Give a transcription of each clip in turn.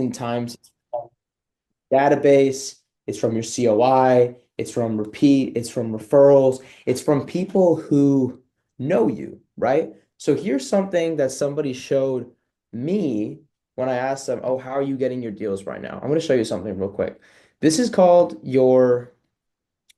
Oftentimes, it's from database, it's from your COI, it's from repeat, it's from referrals, it's from people who know you, right? So here's something that somebody showed me when I asked them, oh, how are you getting your deals right now? I'm going to show you something real quick. This is called your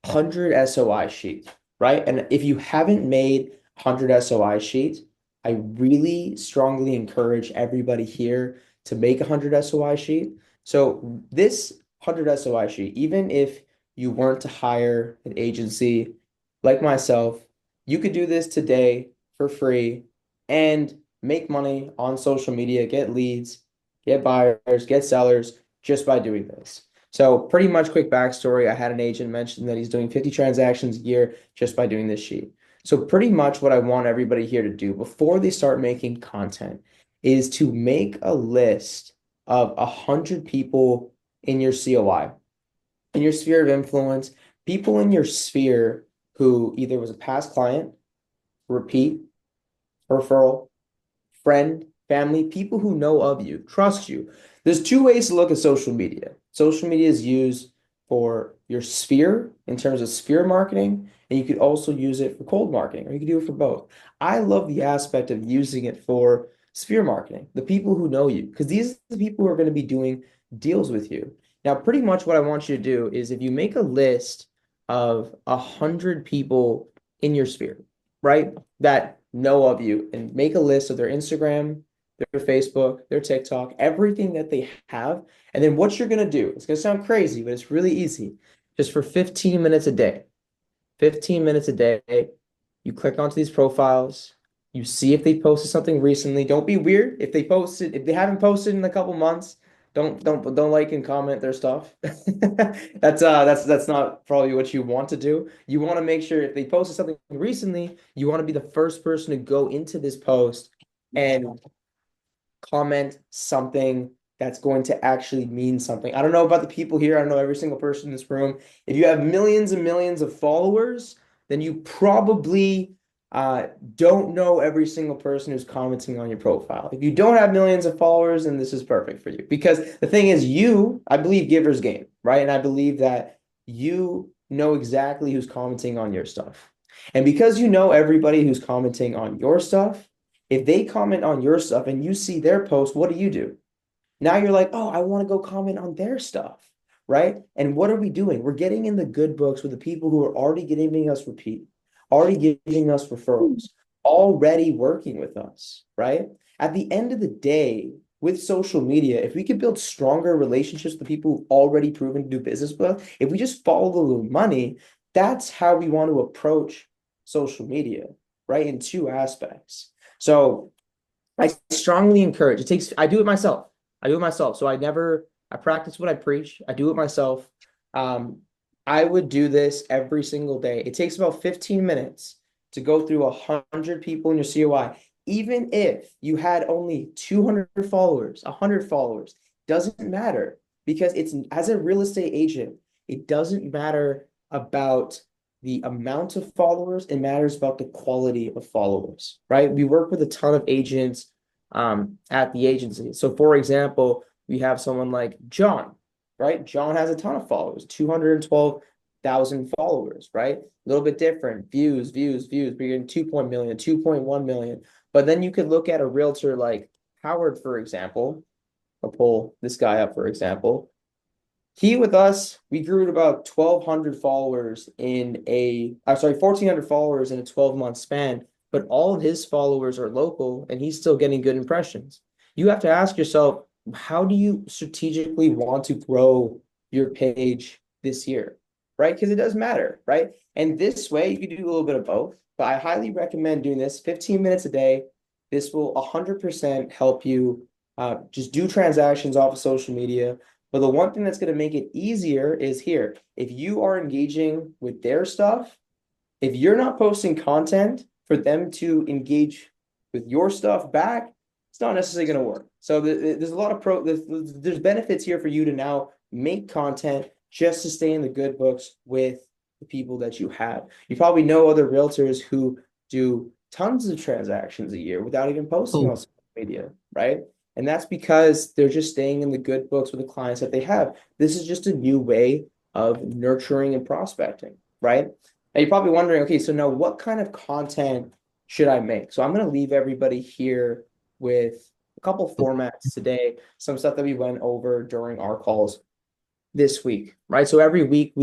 100 SOI sheet, right? And if you haven't made 100 SOI sheets, I really strongly encourage everybody here to make a 100 SOI sheet. So this 100 SOI sheet, even if you weren't to hire an agency like myself, you could do this today for free and make money on social media, get leads, get buyers, get sellers just by doing this. So pretty much quick backstory. I had an agent mention that he's doing 50 transactions a year just by doing this sheet. So pretty much what I want everybody here to do before they start making content is to make a list of 100 people in your COI, in your sphere of influence, people in your sphere who either was a past client, repeat, referral, friend, family, people who know of you, trust you. There's two ways to look at social media. Social media is used for your sphere in terms of sphere marketing, and you could also use it for cold marketing, or you could do it for both. I love the aspect of using it for sphere marketing, the people who know you, because these are the people who are going to be doing deals with you. Now, pretty much what I want you to do is if you make a list of 100 people in your sphere, right, that know of you and make a list of their Instagram, their Facebook, their TikTok, everything that they have. And then what you're going to do, it's going to sound crazy, but it's really easy. Just for 15 minutes a day, 15 minutes a day, you click onto these profiles, you see if they posted something recently. Don't be weird. If they haven't posted in a couple months, don't like and comment their stuff. That's not probably what you want to do. You want to make sure if they posted something recently, you want to be the first person to go into this post and comment something that's going to actually mean something. I don't know about the people here. I don't know every single person in this room. If you have millions and millions of followers, then you probably don't know every single person who's commenting on your profile. If you don't have millions of followers, then this is perfect for you. Because the thing is, I believe givers gain, right? And I believe that you know exactly who's commenting on your stuff. And because you know everybody who's commenting on your stuff, if they comment on your stuff and you see their post, what do? Now you're like, oh, I want to go comment on their stuff, right? And what are we doing? We're getting in the good books with the people who are already giving us repeat, already giving us referrals, already working with us, right? At the end of the day, with social media, if we could build stronger relationships with the people who've already proven to do business with us, if we just follow the money, that's how we want to approach social media, right? In two aspects. So I strongly encourage. I do it myself. I do it myself. So I practice what I preach. I do it myself. Um, I would do this every single day. It takes about 15 minutes to go through 100 people in your COI. Even if you had only 200 followers, 100 followers, doesn't matter because it's as a real estate agent, it doesn't matter about the amount of followers, it matters about the quality of followers, right? We work with a ton of agents at the agency. So, for example, we have someone like John, right? John has a ton of followers, 212,000 followers, right? A little bit different views. We're getting 2 million, 2.1 million. But then you could look at a realtor like Howard, for example. I'll pull this guy up, for example. He with us, we grew to about 1,200 followers I'm sorry, 1,400 followers in a 12-month span, but all of his followers are local and he's still getting good impressions. You have to ask yourself, how do you strategically want to grow your page this year, right? Because it does matter, right? And this way, you can do a little bit of both, but I highly recommend doing this 15 minutes a day. This will 100% help you just do transactions off of social media. But the one thing that's going to make it easier is here. If you are engaging with their stuff, if you're not posting content for them to engage with your stuff back, it's not necessarily going to work. So there's a lot of there's benefits here for you to now make content just to stay in the good books with the people that you have. You probably know other realtors who do tons of transactions a year without even posting on social media, right? And that's because they're just staying in the good books with the clients that they have. This is just a new way of nurturing and prospecting, right? Now you're probably wondering, okay, so now what kind of content should I make? So I'm going to leave everybody here with a couple formats today, some stuff that we went over during our calls this week, right? So every week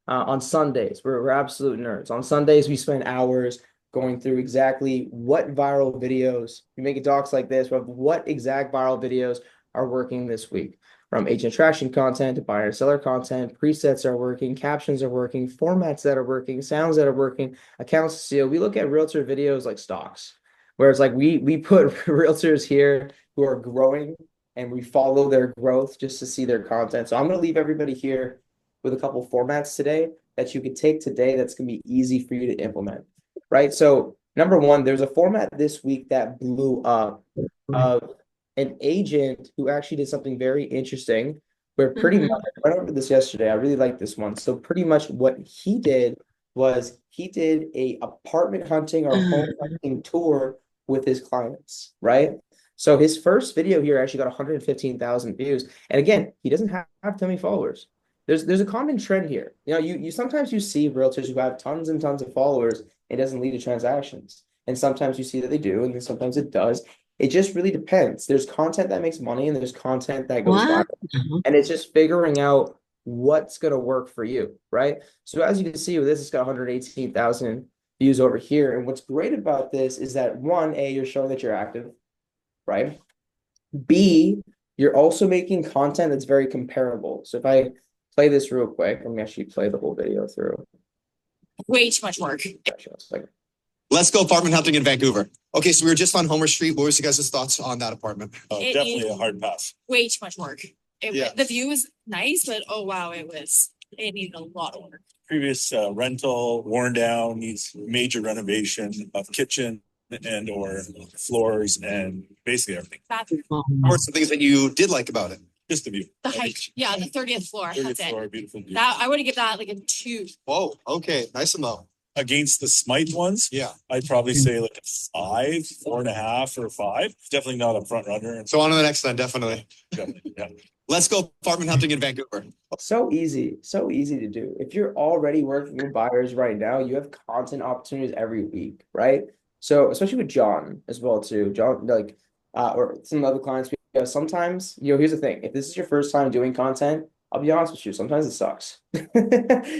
on Sundays, we're absolute nerds. On Sundays, we spend hours going through exactly what viral videos, we make docs like this, but what exact viral videos are working this week. From agent attraction content to buyer and seller content, presets are working, captions are working, formats that are working, sounds that are working, accounts to seal. We look at realtor videos like stocks, where it's like we put realtors here who are growing and we follow their growth just to see their content. So I'm going to leave everybody here with a couple formats today that you could take today that's going to be easy for you to implement, right? So number one, there's a format this week that blew up of an agent who actually did something very interesting where pretty much, I went over this yesterday. I really like this one. So pretty much what he did was he did a apartment hunting or home hunting tour with his clients, right? So his first video here actually got 115,000 views. And again, he doesn't have too many followers. There's a common trend here. You know, you sometimes you see realtors who have tons and tons of followers, it doesn't lead to transactions. And sometimes you see that they do, and then sometimes it does. It just really depends. There's content that makes money and there's content that goes viral. And it's just figuring out what's going to work for you, right? So as you can see with this, it's got 118,000 views over here. And what's great about this is that one, A, you're showing that you're active, right? B, you're also making content that's very comparable. So if I play this real quick, let me actually play the whole video through. Way too much work. Actually, Let's go apartment hunting in Vancouver. Okay, so we were just on Homer Street. What was you guys' thoughts on that apartment? Definitely a hard pass. Way too much work. Yeah. The view was nice, but oh wow, it needed a lot of work. Previous rental worn down, needs major renovation of kitchen and or floors and basically everything. Bathroom. What were some things that you did like about it? Just the view. The height. Yeah, the 30th floor. 30th That's floor, it. beautiful view. That I would give that like a 2. Whoa, okay, nice and low. Against the Smythe ones, Yeah. I'd probably say like a 5, 4.5 or 5. Definitely not a front runner. So on to the next then, definitely. Yeah. Let's go apartment hunting in Vancouver. so easy to do. If you're already working with buyers right now, you have content opportunities every week, right? So especially with John as well too. John, like, or some other clients we have, sometimes, here's the thing. If this is your first time doing content, I'll be honest with you, sometimes it sucks.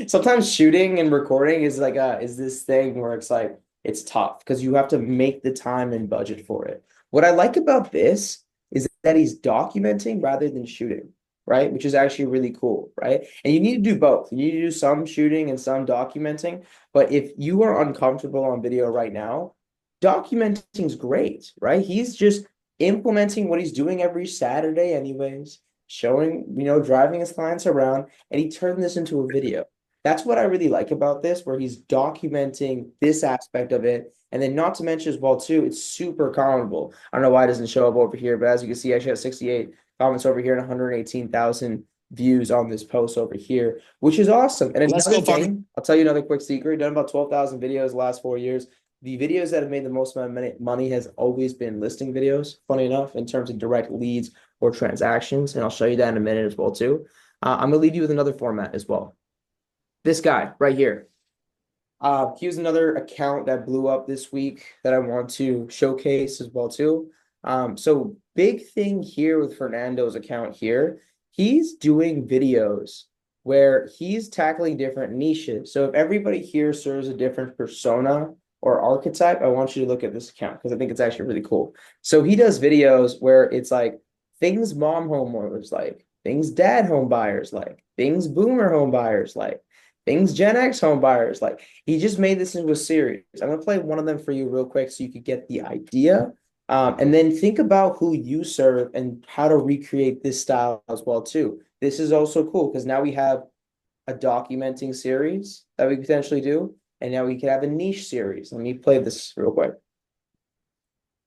Sometimes shooting and recording is like is this thing where it's like it's tough because you have to make the time and budget for it. What I like about this is that he's documenting rather than shooting, right? Which is actually really cool, right? And you need to do both. You need to do some shooting and some documenting. But if you are uncomfortable on video right now, documenting is great, right? He's just implementing what he's doing every Saturday anyways, showing, driving his clients around, and he turned this into a video. That's what I really like about this, where he's documenting this aspect of it. And then not to mention as well, too, it's super commentable. I don't know why it doesn't show up over here, but as you can see, I actually have 68 comments over here and 118,000 views on this post over here, which is awesome. And another thing, I'll tell you another quick secret. Done about 12,000 videos the last 4 years. The videos that have made the most amount of money has always been listing videos, funny enough, in terms of direct leads or transactions. And I'll show you that in a minute as well, too. I'm going to leave you with another format as well. This guy right here. Here's another account that blew up this week that I want to showcase as well, too. So big thing here with Fernando's account here, he's doing videos where he's tackling different niches. So if everybody here serves a different persona or archetype, I want you to look at this account because I think it's actually really cool. So he does videos where it's like things mom homeowners like, things dad home buyers like, things boomer home buyers like, things Gen X home buyers like. He just made this into a series. I'm going to play one of them for you real quick so you could get the idea. And then think about who you serve and how to recreate this style as well, too. This is also cool because now we have a documenting series that we potentially do. And now we can have a niche series. Let me play this real quick.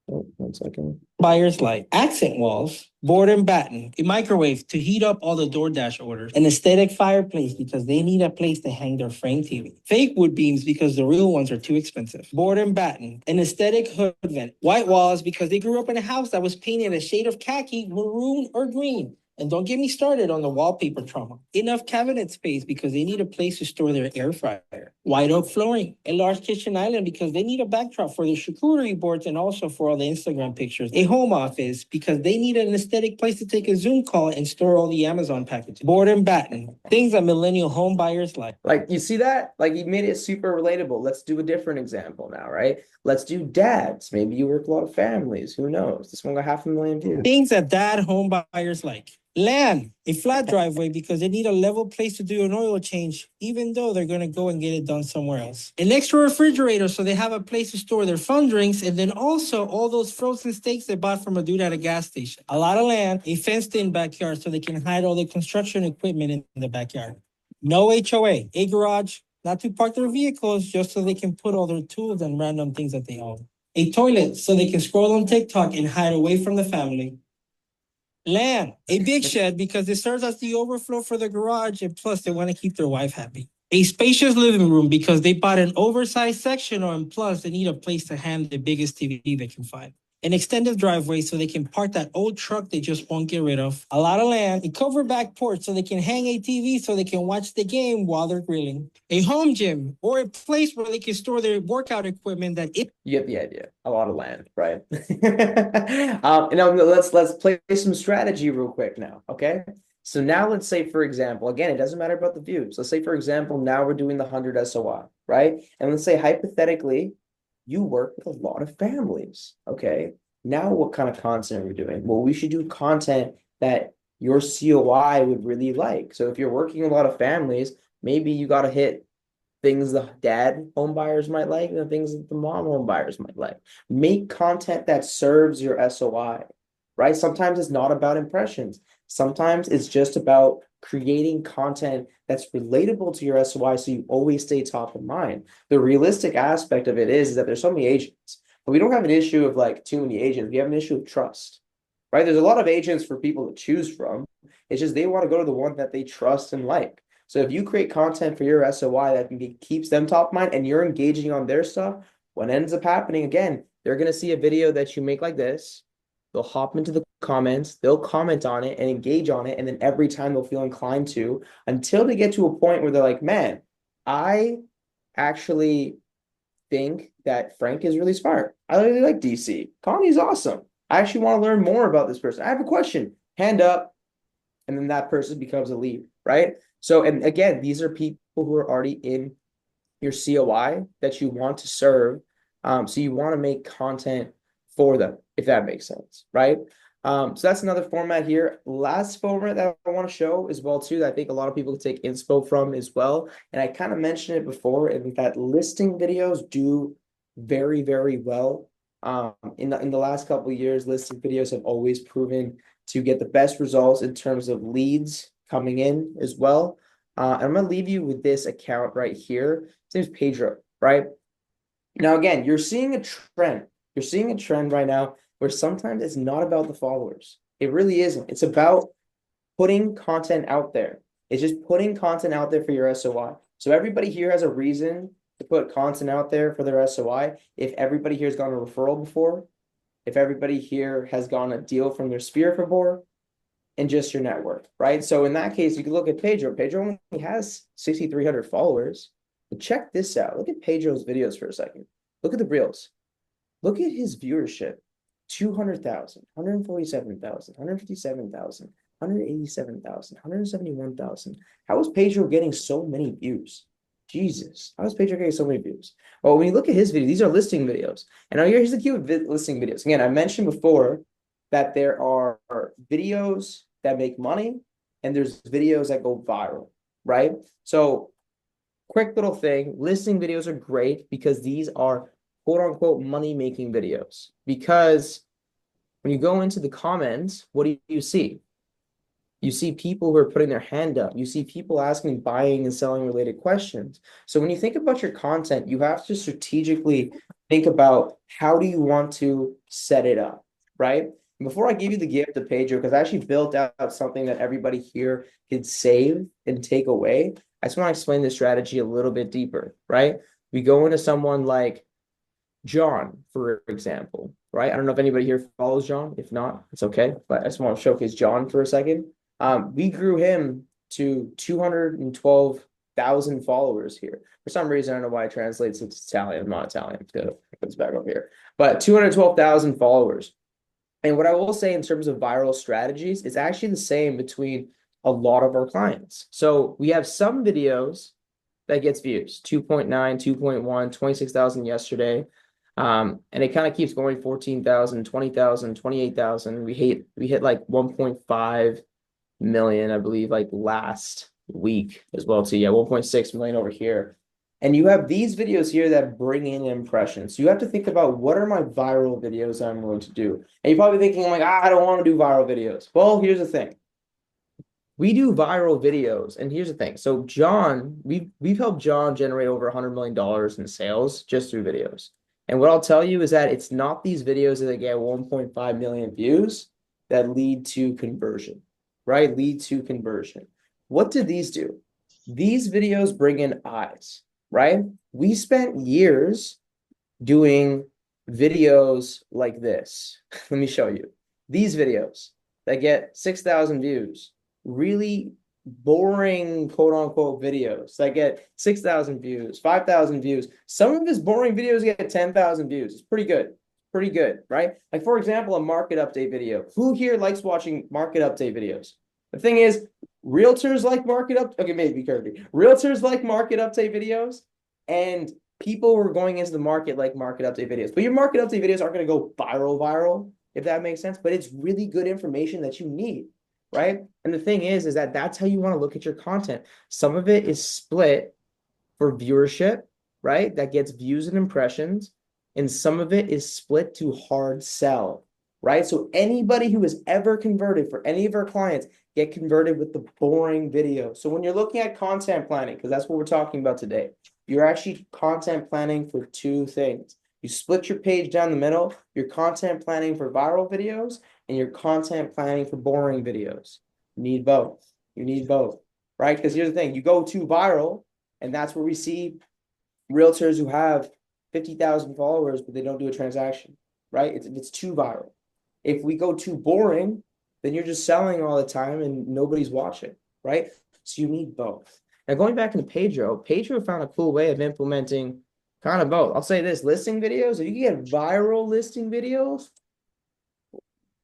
Oh, 1 second. Buyers like accent walls, board and batten, a microwave to heat up all the DoorDash orders, an aesthetic fireplace because they need a place to hang their frame TV, fake wood beams because the real ones are too expensive, board and batten, an aesthetic hood vent, white walls because they grew up in a house that was painted a shade of khaki, maroon, or green. And don't get me started on the wallpaper trauma. Enough cabinet space because they need a place to store their air fryer. White oak flooring, a large kitchen island because they need a backdrop for their charcuterie boards and also for all the Instagram pictures. A home office because they need an aesthetic place to take a Zoom call and store all the Amazon packages. Board and batten, things that millennial home buyers like. Like, you see that? Like, he made it super relatable. Let's do a different example now, right? Let's do dads. Maybe you work with a lot of families. Who knows? This one got 500,000 views. Things that dad home buyers like. Land, a flat driveway because they need a level place to do an oil change, even though they're going to go and get it done somewhere else. An extra refrigerator so they have a place to store their fun drinks, and then also all those frozen steaks they bought from a dude at a gas station. A lot of land, a fenced-in backyard so they can hide all the construction equipment in the backyard. No HOA, a garage, not to park their vehicles, just so they can put all their tools and random things that they own. A toilet so they can scroll on TikTok and hide away from the family. Land, a big shed because it serves as the overflow for the garage, and plus they want to keep their wife happy. A spacious living room because they bought an oversized sectional, and plus they need a place to hang the biggest TV they can find. An extended driveway so they can park that old truck they just won't get rid of. A lot of land, a covered back porch so they can hang a TV so they can watch the game while they're grilling. A home gym or a place where they can store their workout equipment that it. You get the idea. A lot of land, right? Now let's play some strategy real quick now, okay? So now let's say, for example, again, it doesn't matter about the views. Let's say, for example, now we're doing the 100 SOI, right? And let's say hypothetically, you work with a lot of families, okay? Now what kind of content are we doing? Well, we should do content that your COI would really like. So if you're working with a lot of families, maybe you got to hit things the dad home buyers might like and the things that the mom home buyers might like. Make content that serves your SOI, right? Sometimes it's not about impressions. Sometimes it's just about creating content that's relatable to your SOI so you always stay top of mind. The realistic aspect of it is that there's so many agents, but we don't have an issue of like too many agents. We have an issue of trust, right? There's a lot of agents for people to choose from. It's just they want to go to the one that they trust and like. So if you create content for your SOI that keeps them top of mind and you're engaging on their stuff, what ends up happening, again, they're going to see a video that you make like this. They'll hop into the comments, they'll comment on it and engage on it. And then every time they'll feel inclined to, until they get to a point where they're like, man, I actually think that Frank is really smart. I really like DC. Connie's awesome. I actually want to learn more about this person. I have a question. Hand up. And then that person becomes a lead, right? So, and again, these are people who are already in your COI that you want to serve. So you want to make content for them, if that makes sense, right? So that's another format here. Last format that I want to show as well too, that I think a lot of people can take inspo from as well. And I kind of mentioned it before, and that listing videos do very, very well. In the last couple of years, listing videos have always proven to get the best results in terms of leads coming in as well. And I'm gonna leave you with this account right here. His name's Pedro, right? Now, again, you're seeing a trend. You're seeing a trend right now where sometimes it's not about the followers. It really isn't. It's about putting content out there. It's just putting content out there for your SOI. So everybody here has a reason to put content out there for their SOI. If everybody here has gone a referral before, if everybody here has gone a deal from their sphere before, and just your network, right? So in that case, you can look at Pedro. Pedro only has 6,300 followers. But check this out. Look at Pedro's videos for a second. Look at the reels. Look at his viewership. 200,000, 147,000, 157,000, 187,000, 171,000. How is Pedro getting so many views? Jesus, how is Pedro getting so many views? Well, when you look at his videos, these are listing videos. And now here's the key with listing videos. Again, I mentioned before that there are videos that make money and there's videos that go viral, right? So quick little thing, listing videos are great because these are quote unquote money-making videos. Because when you go into the comments, what do you see? You see people who are putting their hand up. You see people asking buying and selling related questions. So when you think about your content, you have to strategically think about how do you want to set it up, right? Before I give you the gift of Pedro, because I actually built out something that everybody here could save and take away. I just want to explain the strategy a little bit deeper, right? We go into someone like John, for example, right? I don't know if anybody here follows John. If not, it's okay. But I just want to showcase John for a second. We grew him to 212,000 followers here. For some reason, I don't know why it translates into Italian. I'm not Italian. It's good. It's back over here. But 212,000 followers. And what I will say in terms of viral strategies, it's actually the same between a lot of our clients. So we have some videos that gets views, 2.9, 2.1, 26,000 yesterday. And it kind of keeps going 14,000, 20,000, 28,000. We hit like 1.5 million, I believe, like last week as well too. Yeah, 1.6 million over here. And you have these videos here that bring in impressions. So you have to think about what are my viral videos I'm going to do. And you're probably thinking like, I don't want to do viral videos. Well, here's the thing. We do viral videos, and here's the thing. So John, we've helped John generate over $100 million in sales just through videos. And what I'll tell you is that it's not these videos that get 1.5 million views that lead to conversion, right? Lead to conversion. What do these do? These videos bring in eyes, right? We spent years doing videos like this. Let me show you. These videos that get 6,000 views, really boring quote unquote videos that get 6,000 views, 5,000 views. Some of his boring videos get 10,000 views. It's pretty good. Pretty good, right? Like for example, a market update video. Who here likes watching market update videos? The thing is, realtors like market up. Okay, maybe Kirby. Realtors like market update videos, and people who are going into the market like market update videos. But your market update videos aren't going to go viral, if that makes sense. But it's really good information that you need, right? And the thing is that that's how you want to look at your content. Some of it is split for viewership, right? That gets views and impressions. And some of it is split to hard sell, right? So anybody who has ever converted for any of our clients get converted with the boring video. So when you're looking at content planning, because that's what we're talking about today, you're actually content planning for two things. You split your page down the middle, you're content planning for viral videos, and you're content planning for boring videos. You need both. You need both, right? Because here's the thing, you go too viral, and that's where we see realtors who have 50,000 followers, but they don't do a transaction, right? It's too viral. If we go too boring, then you're just selling all the time and nobody's watching, right? So you need both. Now going back into Pedro found a cool way of implementing kind of both. I'll say this, listing videos, if you can get viral listing videos,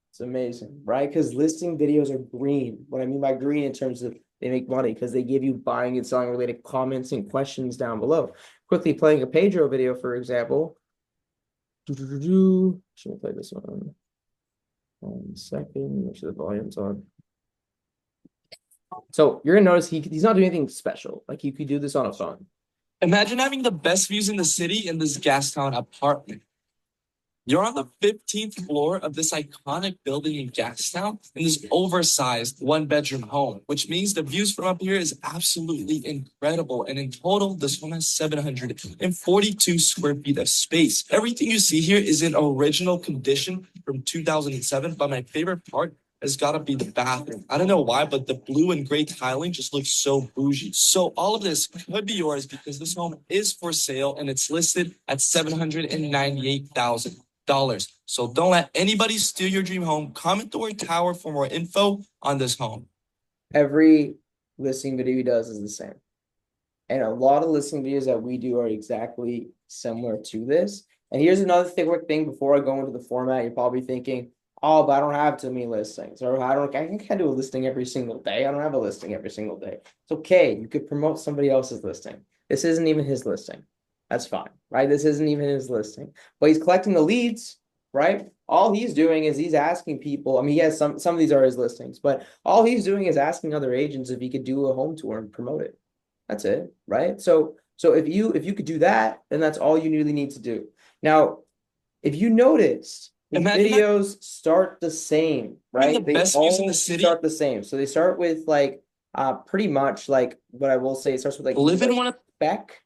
it's amazing, right? Because listing videos are green. What I mean by green in terms of they make money because they give you buying and selling related comments and questions down below. Quickly playing a Pedro video, for example. Should we play this one? 1 second, make sure the volume's on. So you're gonna notice he's not doing anything special. Like you could do this on a phone. Imagine having the best views in the city in this Gastown apartment. You're on the 15th floor of this iconic building in Gastown in this oversized one-bedroom home, which means the views from up here is absolutely incredible. And in total, this home has 742 square feet of space. Everything you see here is in original condition from 2007, but my favorite part has got to be the bathroom. I don't know why, but the blue and gray tiling just looks so bougie. So all of this could be yours because this home is for sale and it's listed at $798,000. So don't let anybody steal your dream home. Comment the word tower for more info on this home. Every listing video he does is the same. And a lot of listing videos that we do are exactly similar to this. And here's another quick thing before I go into the format. You're probably thinking, oh, but I don't have too many listings, or I can't do a listing every single day. I don't have a listing every single day. It's okay. You could promote somebody else's listing. This isn't even his listing. That's fine, right? This isn't even his listing, but he's collecting the leads, right? All he's doing is he's asking people. I mean, yes, some of these are his listings, but all he's doing is asking other agents if he could do a home tour and promote it. That's it, right? So if you could do that, then that's all you really need to do. Now, if you noticed, the videos start the same, right? They all start the same. So they start with like pretty much like what I will say, it starts with like spec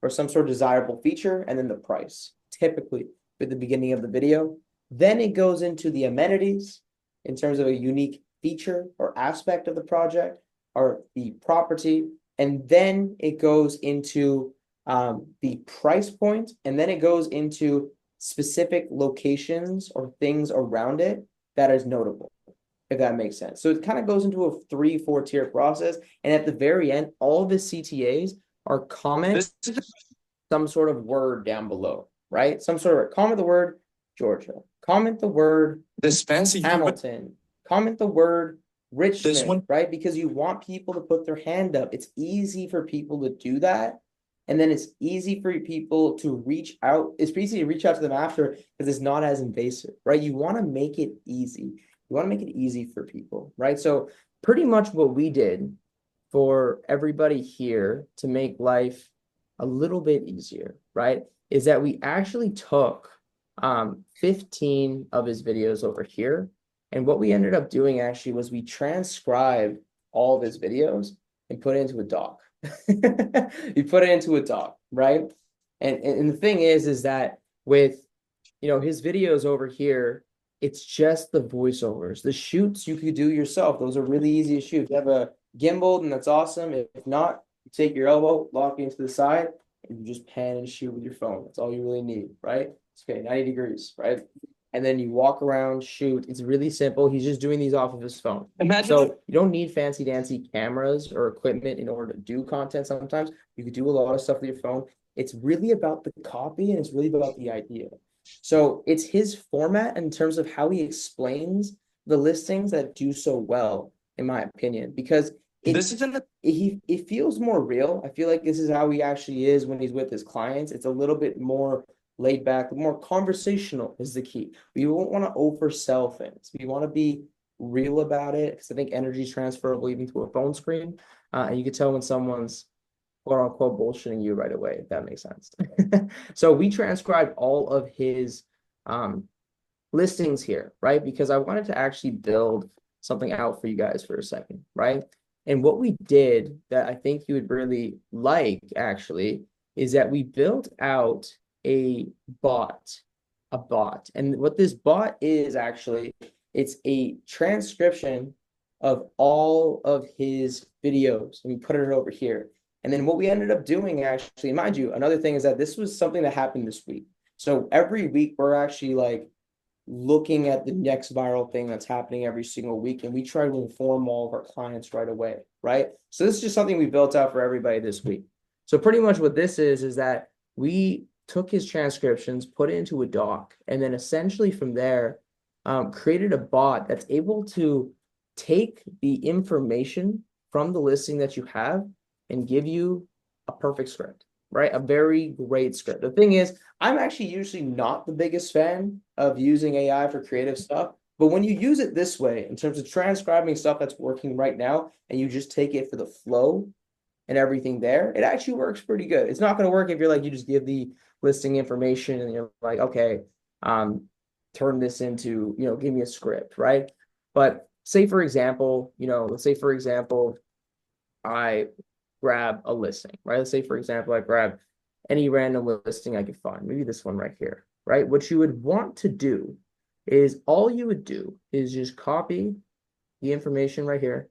or some sort of desirable feature and then the price. typically at the beginning of the video. Then it goes into the amenities in terms of a unique feature or aspect of the project or the property. And then it goes into the price point, and then it goes into specific locations or things around it that is notable, if that makes sense. So it kind of goes into a 3-4 tier process. And at the very end, all of the CTAs are comment some sort of word down below, right? Some sort of comment the word Georgia, comment the word This fancy Hamilton, comment the word Richmond, one- right? Because you want people to put their hand up. It's easy for people to do that. And then it's easy for people to reach out. It's easy to reach out to them after because it's not as invasive, right? You want to make it easy. You want to make it easy for people, right? So pretty much what we did for everybody here to make life a little bit easier, right, is that we actually took 15 of his videos over here. And what we ended up doing actually was we transcribed all of his videos and put it into a doc. You put it into a doc, right? And the thing is that with, you know, his videos over here, it's just the voiceovers. The shoots you could do yourself. Those are really easy to shoot. You have a gimbal, and that's awesome. If not, you take your elbow, lock it into the side, and you just pan and shoot with your phone. That's all you really need, right? It's okay, 90 degrees, right? And then you walk around, shoot. It's really simple. He's just doing these off of his phone. Imagine So you don't need fancy dancy cameras or equipment in order to do content sometimes. You could do a lot of stuff with your phone. It's really about the copy and it's really about the idea. So it's his format in terms of how he explains the listings that do so well, in my opinion, because this isn't it feels more real. I feel like this is how he actually is when he's with his clients. It's a little bit more laid back, more conversational is the key. We won't want to oversell things. We want to be real about it because I think energy is transferable even to a phone screen. And you can tell when someone's quote unquote bullshitting you right away, if that makes sense. So we transcribed all of his listings here, right? Because I wanted to actually build something out for you guys for a second, right? And what we did that I think you would really like actually is that we built out a bot. And what this bot is actually, it's a transcription of all of his videos. And we put it over here. And then what we ended up doing actually, mind you, another thing is that this was something that happened this week. So every week we're actually like looking at the next viral thing that's happening every single week. And we try to inform all of our clients right away, right? So this is just something we built out for everybody this week. So pretty much what this is that we took his transcriptions, put it into a doc, and then essentially from there, created a bot that's able to take the information from the listing that you have and give you a perfect script, right? A very great script. The thing is, I'm actually usually not the biggest fan of using AI for creative stuff, but when you use it this way, in terms of transcribing stuff that's working right now, and you just take it for the flow and everything there, it actually works pretty good. It's not going to work if you're like, you just give the listing information and you're like, okay, turn this into, you know, give me a script, right? But say, for example, you know, let's say, for example, I grab a listing, right? Let's say, for example, I grab any random listing I could find, maybe this one right here, right? What you would want to do is all you would do is just copy the information right here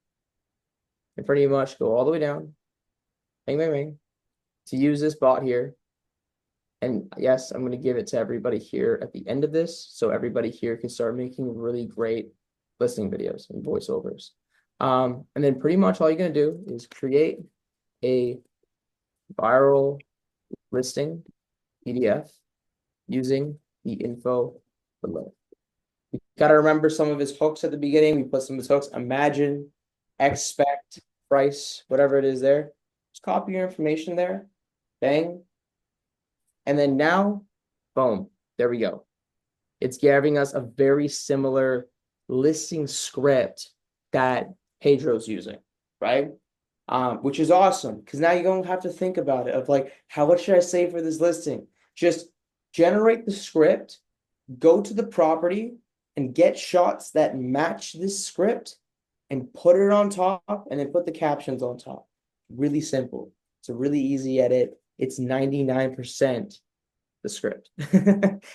and pretty much go all the way down, bang, bang, bang, to use this bot here. And yes, I'm going to give it to everybody here at the end of this, so everybody here can start making really great listing videos and voiceovers. And then pretty much all you're going to do is create a viral listing PDF using the info below. You got to remember some of his hooks at the beginning. We put some of his hooks: imagine, expect, price, whatever it is there. Just copy your information there, bang. And then now, boom, there we go. It's giving us a very similar listing script that Pedro's using, right? Which is awesome because now you don't have to think about it of like, what should I say for this listing? Just generate the script, go to the property and get shots that match this script and put it on top and then put the captions on top. Really simple. It's a really easy edit. It's 99% the script.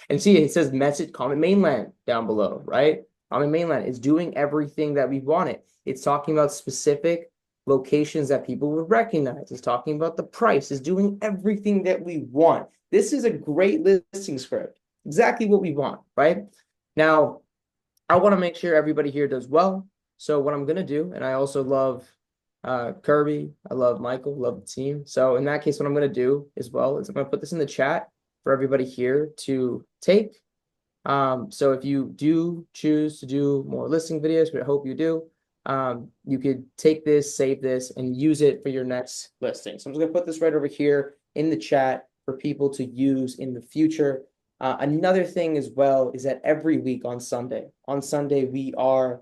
And see, it says message comment mainland down below, right? Comment mainland is doing everything that we wanted. It's talking about specific locations that people would recognize. It's talking about the price. It's doing everything that we want. This is a great listing script. Exactly what we want, right? Now, I want to make sure everybody here does well. So what I'm going to do, and I also love Kirby, I love Michael, love the team. So in that case, what I'm going to do as well is I'm going to put this in the chat for everybody here to take. So if you do choose to do more listing videos, but I hope you do, you could take this, save this, and use it for your next listing. So I'm just going to put this right over here in the chat for people to use in the future. Another thing as well is that every week on Sunday we are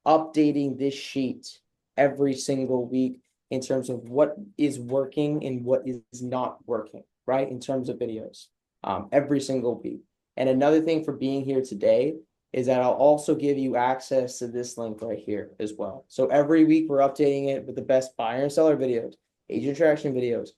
updating this sheet every single week in terms of what is working and what is not working, right? In terms of videos, every single week. And another thing for being here today is that I'll also give you access to this link right here as well. So every week we're updating it with the best buyer and seller videos, agent interaction videos,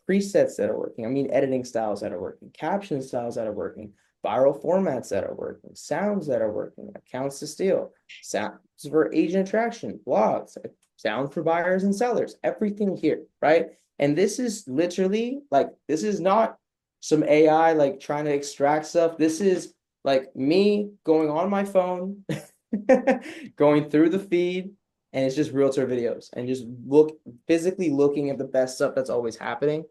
presets that are working. I mean, editing styles that are working, caption styles that are working, viral formats that are working, sounds that are working, accounts to steal, sounds for agent attraction, blogs, sound for buyers and sellers, everything here, right? And this is literally like, this is not some AI like trying to extract stuff. This is like me going on my phone, going through the feed, and it's just realtor videos and just physically looking at the best stuff that's always happening.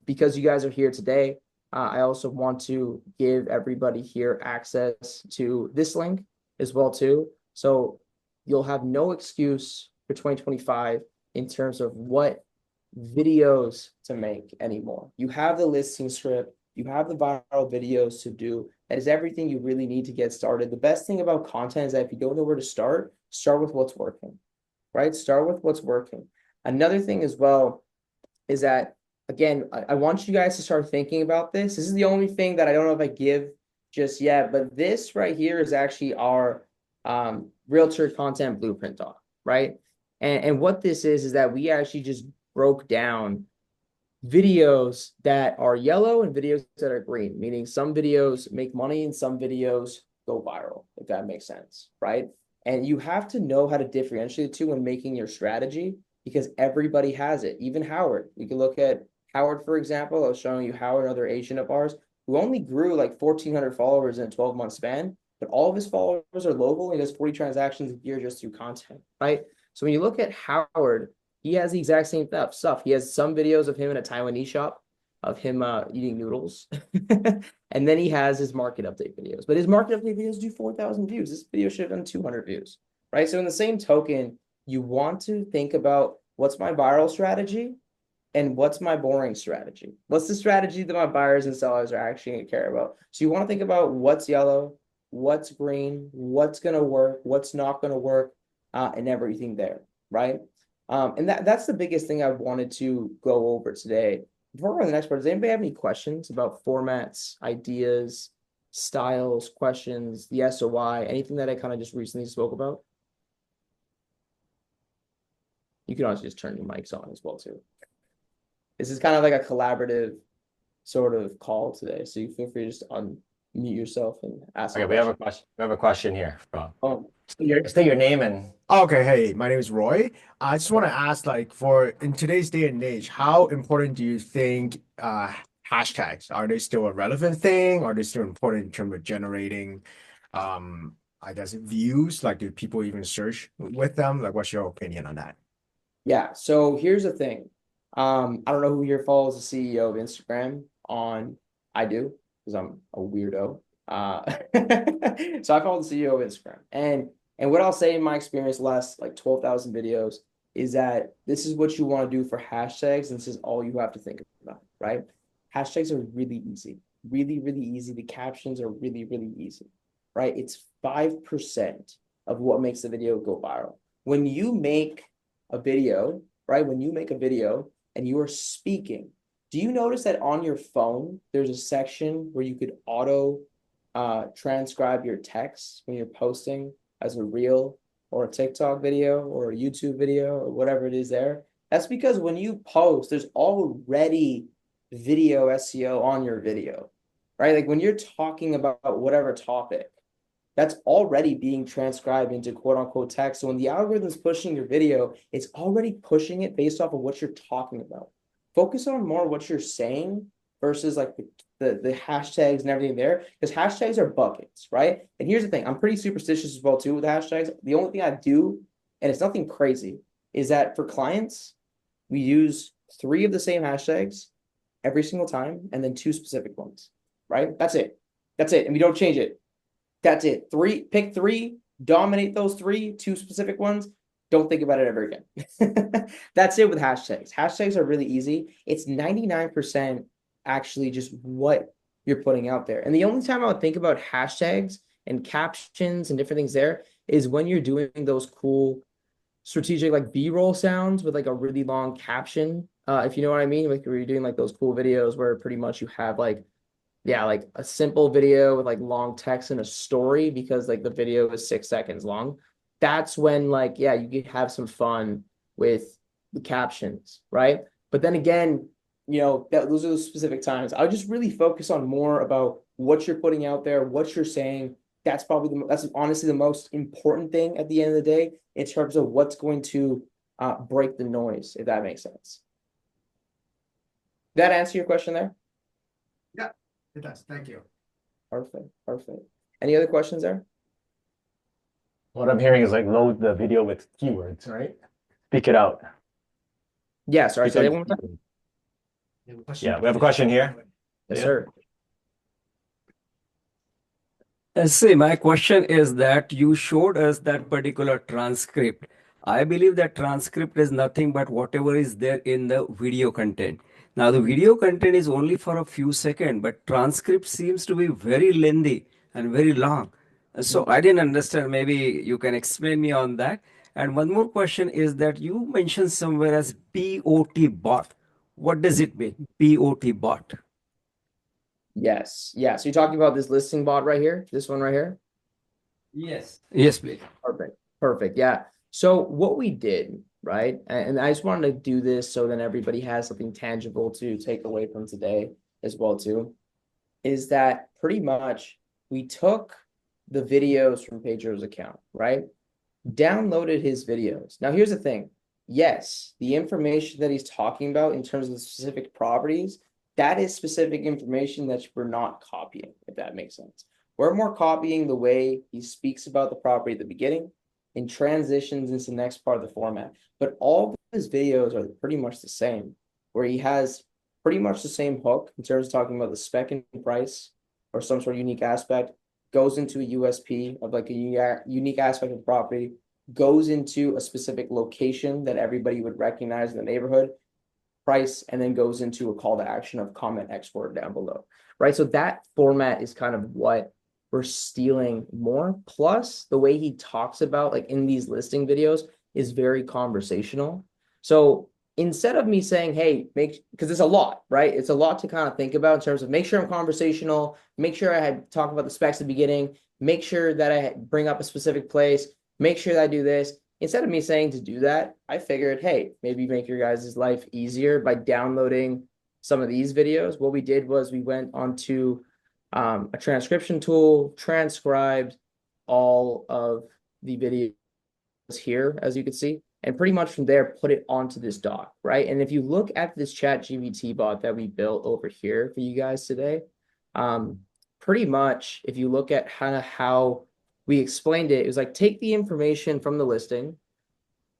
Because you guys are here today, I also want to give everybody here access to this link as well too. So you'll have no excuse for 2025 in terms of what videos to make anymore. You have the listing script, you have the viral videos to do. That is everything you really need to get started. The best thing about content is that if you don't know where to start with what's working, right? Start with what's working. Another thing as well is that, again, I want you guys to start thinking about this. This is the only thing that I don't know if I give just yet, but this right here is actually our realtor content blueprint doc, right? And what this is that we actually just broke down videos that are yellow and videos that are green, meaning some videos make money and some videos go viral, if that makes sense, right? And you have to know how to differentiate the two when making your strategy, because everybody has it. Even Howard, you can look at Howard, for example. I was showing you Howard, another agent of ours, who only grew like 1,400 followers in a 12-month span, but all of his followers are local. He does 40 transactions a year just through content, right? So when you look at Howard, he has the exact same stuff. He has some videos of him in a Taiwanese shop, of him eating noodles. And then he has his market update videos. But his market update videos do 4,000 views. This video should have done 200 views, right? So in the same token, you want to think about what's my viral strategy and what's my boring strategy? What's the strategy that my buyers and sellers are actually going to care about? So you want to think about what's yellow, what's green, what's going to work, what's not going to work, and everything there, right? And that's the biggest thing I wanted to go over today. Before we go to the next part, does anybody have any questions about formats, ideas, styles, questions, the SOI, anything that I kind of just recently spoke about? You can also just turn your mics on as well too. This is kind of like a collaborative sort of call today, so you feel free to just unmute yourself and ask. Okay, we have a question. We have a question here. Oh, State your name and Okay, hey, my name is Roy. I just want to ask, like, for in today's day and age, how important do you think hashtags are? They still a relevant thing? Are they still important in terms of generating, I guess, views? Like, do people even search with them? Like, what's your opinion on that? yeah. So here's the thing. I don't know who here follows the CEO of Instagram on. I do, because I'm a weirdo. So I follow the CEO of Instagram, and what I'll say in my experience, the last like 12,000 videos, is that this is what you want to do for hashtags, and this is all you have to think about, right? Hashtags are really easy, really, really easy. The captions are really, really easy, right? It's 5% of what makes the video go viral. When you make a video, right? When you make a video and you are speaking, do you notice that on your phone, there's a section where you could auto transcribe your text when you're posting as a reel or a TikTok video or a YouTube video or whatever it is there? That's because when you post, there's already video SEO on your video, right? Like when you're talking about whatever topic, that's already being transcribed into quote unquote text. So when the algorithm's pushing your video, it's already pushing it based off of what you're talking about. Focus on more what you're saying versus like the hashtags and everything there, because hashtags are buckets, right? And here's the thing, I'm pretty superstitious as well too with hashtags. The only thing I do, and it's nothing crazy, is that for clients, we use 3 of the same hashtags every single time, and then 2 specific ones, right? That's it. That's it. And we don't change it. That's it. Pick 3, dominate those 3, 2 specific ones. Don't think about it ever again. That's it with hashtags. Hashtags are really easy. It's 99% actually just what you're putting out there. And the only time I would think about hashtags and captions and different things there is when you're doing those cool strategic like B-roll sounds with like a really long caption. If you know what I mean, like where you're doing like those cool videos where pretty much you have like, yeah, like a simple video with like long text and a story because like the video is 6 seconds long. That's when like, yeah, you can have some fun with the captions, right? But then again, you know, those are the specific times. I would just really focus on more about what you're putting out there, what you're saying. That's probably that's honestly the most important thing at the end of the day in terms of what's going to break the noise, if that makes sense. Did that answer your question there? Yeah, it does. Thank you. Perfect, perfect. Any other questions there? What I'm hearing is like load the video with keywords, right? Speak it out. Yeah, sorry, say that Speak one more out. time. Yeah, we have a question here. Yes, sir. See, my question is that you showed us that particular transcript. I believe that transcript is nothing but whatever is there in the video content. Now, the video content is only for a few seconds, but transcript seems to be very lengthy and very long. So I didn't understand. Maybe you can explain me on that. And one more question is that you mentioned somewhere as POT bot. What does it mean? POT bot. Yes. Yeah. So you're talking about this listing bot right here, this one right here? Yes. Yes, please. Perfect. Perfect. Yeah. So what we did, right? And I just wanted to do this so then everybody has something tangible to take away from today as well too, is that pretty much we took the videos from Pedro's account, right? Downloaded his videos. Now here's the thing. Yes, the information that he's talking about in terms of the specific properties, that is specific information that we're not copying, if that makes sense. We're more copying the way he speaks about the property at the beginning and transitions into the next part of the format. But all of his videos are pretty much the same, where he has pretty much the same hook in terms of talking about the spec and price or some sort of unique aspect, goes into a USP of like a unique aspect of the property, goes into a specific location that everybody would recognize in the neighborhood, price, and then goes into a call to action of comment export down below, right? So that format is kind of what we're stealing more. Plus the way he talks about like in these listing videos is very conversational. So instead of me saying, hey, because it's a lot, right? It's a lot to kind of think about in terms of make sure I'm conversational, make sure I had talked about the specs at the beginning, make sure that I bring up a specific place, make sure that I do this. Instead of me saying to do that, I figured, hey, maybe make your guys' life easier by downloading some of these videos. What we did was we went onto a transcription tool, transcribed all of the videos here, as you can see, and pretty much from there, put it onto this doc, right? And if you look at this ChatGPT bot that we built over here for you guys today, pretty much if you look at kind of how we explained it, it was like take the information from the listing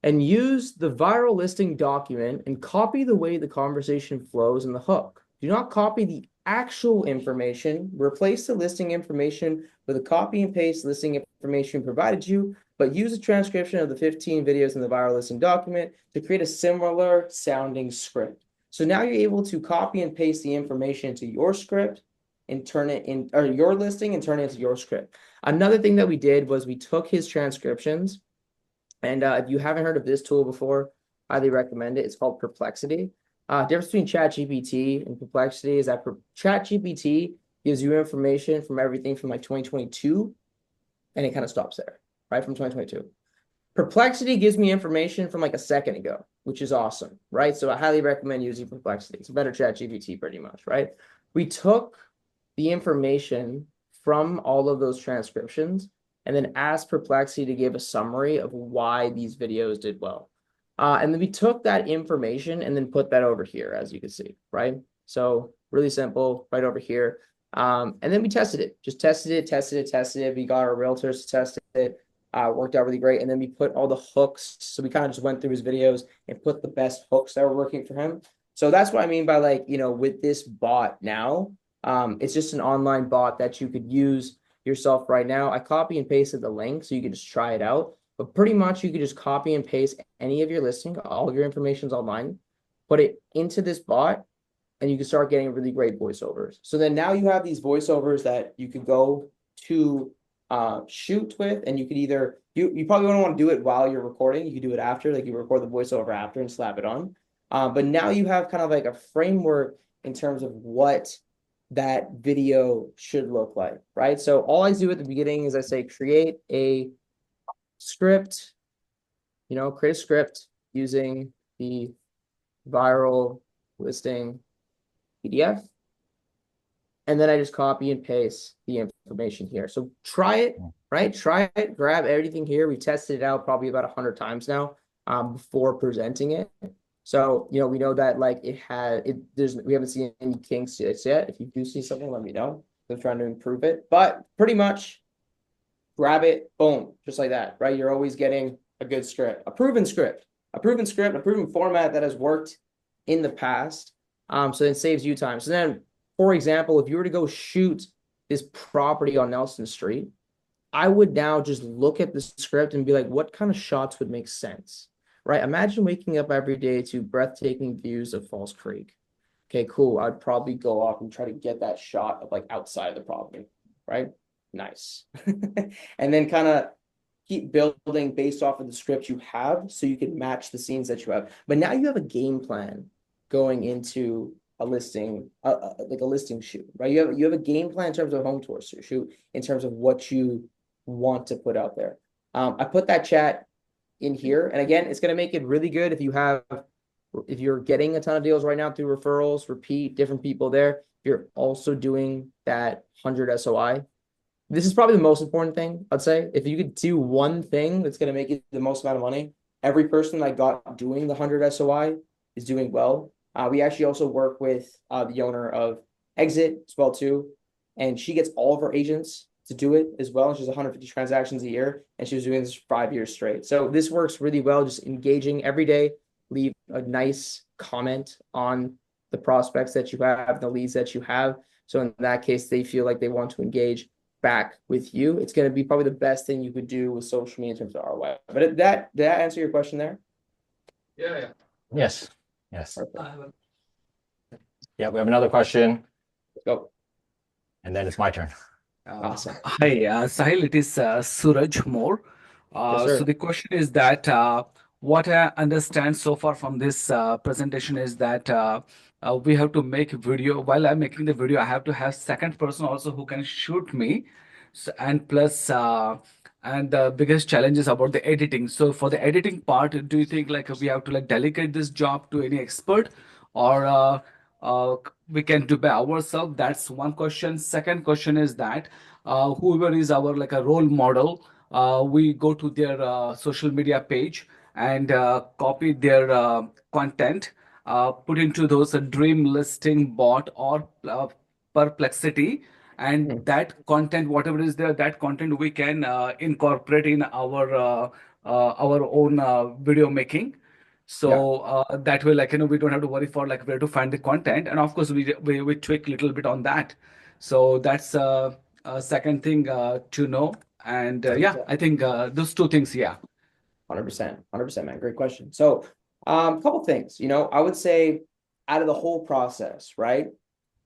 and use the viral listing document and copy the way the conversation flows in the hook. Do not copy the actual information. Replace the listing information with a copy and paste listing information provided you, but use a transcription of the 15 videos in the viral listing document to create a similar sounding script. So now you're able to copy and paste the information into your script and turn it in, or your listing and turn it into your script. Another thing that we did was we took his transcriptions, and if you haven't heard of this tool before, highly recommend it. It's called Perplexity. Difference between ChatGPT and Perplexity is that ChatGPT gives you information from everything from like 2022, and it kind of stops there, right? From 2022. Perplexity gives me information from like a second ago, which is awesome, right? So I highly recommend using Perplexity. It's a better ChatGPT pretty much, right? We took the information from all of those transcriptions and then asked Perplexity to give a summary of why these videos did well. And then we took that information and then put that over here, as you can see, right? So really simple, right over here. And then we tested it, just tested it. We got our realtors to test it. Worked out really great. And then we put all the hooks. So we kind of just went through his videos and put the best hooks that were working for him. So that's what I mean by like, you know, with this bot now, it's just an online bot that you could use yourself right now. I copy and pasted the link so you can just try it out. But pretty much you could just copy and paste any of your listing, all of your information's online, put it into this bot, and you can start getting really great voiceovers. So then now you have these voiceovers that you could go to shoot with, and you could either, you probably don't want to do it while you're recording. You could do it after, like you record the voiceover after and slap it on. But now you have kind of like a framework in terms of what that video should look like, right? So all I do at the beginning is I say, create a script, you know, create a script using the viral listing PDF. And then I just copy and paste the information here. So try it, right? Try it, grab everything here. We tested it out probably about 100 times now before presenting it. So, you know, we know that like we haven't seen any kinks yet. If you do see something, let me know. I'm trying to improve it, but pretty much grab it, boom, just like that, right? You're always getting a good script, a proven format that has worked in the past. So it saves you time. So then, for example, if you were to go shoot this property on Nelson Street, I would now just look at the script and be like, what kind of shots would make sense, right? Imagine waking up every day to breathtaking views of Falls Creek. Okay, cool. I'd probably go off and try to get that shot of like outside the property, right? Nice. And then kind of keep building based off of the script you have so you can match the scenes that you have. But now you have a game plan going into a listing, like a listing shoot, right? You have a game plan in terms of home tour shoot, in terms of what you want to put out there. I put that chat in here, and again, it's going to make it really good if you're getting a ton of deals right now through referrals, repeat, different people there. You're also doing that 100 SOI. This is probably the most important thing, I'd say. If you could do one thing that's going to make you the most amount of money, every person I got doing the 100 SOI is doing well. We actually also work with the owner of Exit as well too, and she gets all of her agents to do it as well. She's 150 transactions a year, and she was doing this for 5 years straight. So this works really well, just engaging every day. Leave a nice comment on the prospects that you have, the leads that you have. So in that case, they feel like they want to engage back with you. It's going to be probably the best thing you could do with social media in terms of ROI. But did that answer your question there? Yeah. Yes. Perfect. Yeah, we have another question, Let's go. and then it's my turn. Awesome. Hi, Sahil, it is Suraj Moore. Yes, So sir. the question is that what I understand so far from this presentation is that we have to make video. While I'm making the video, I have to have second person also who can shoot me. So, and plus, and the biggest challenge is about the editing. So for the editing part, do you think like we have to like delegate this job to any expert, or we can do by ourselves? That's one question. Second question is that whoever is our like a role model, we go to their social media page and copy their content, put into those dream listing bot or Perplexity, and that content, whatever is there, that content we can incorporate in our own video making. So that way, like, we don't have to worry for like where to find the content, and of course we tweak a little bit on that. So that's a second thing to know. And yeah, I think those two things, yeah. 100%, man. Great question. So, a couple things, I would say out of the whole process, right?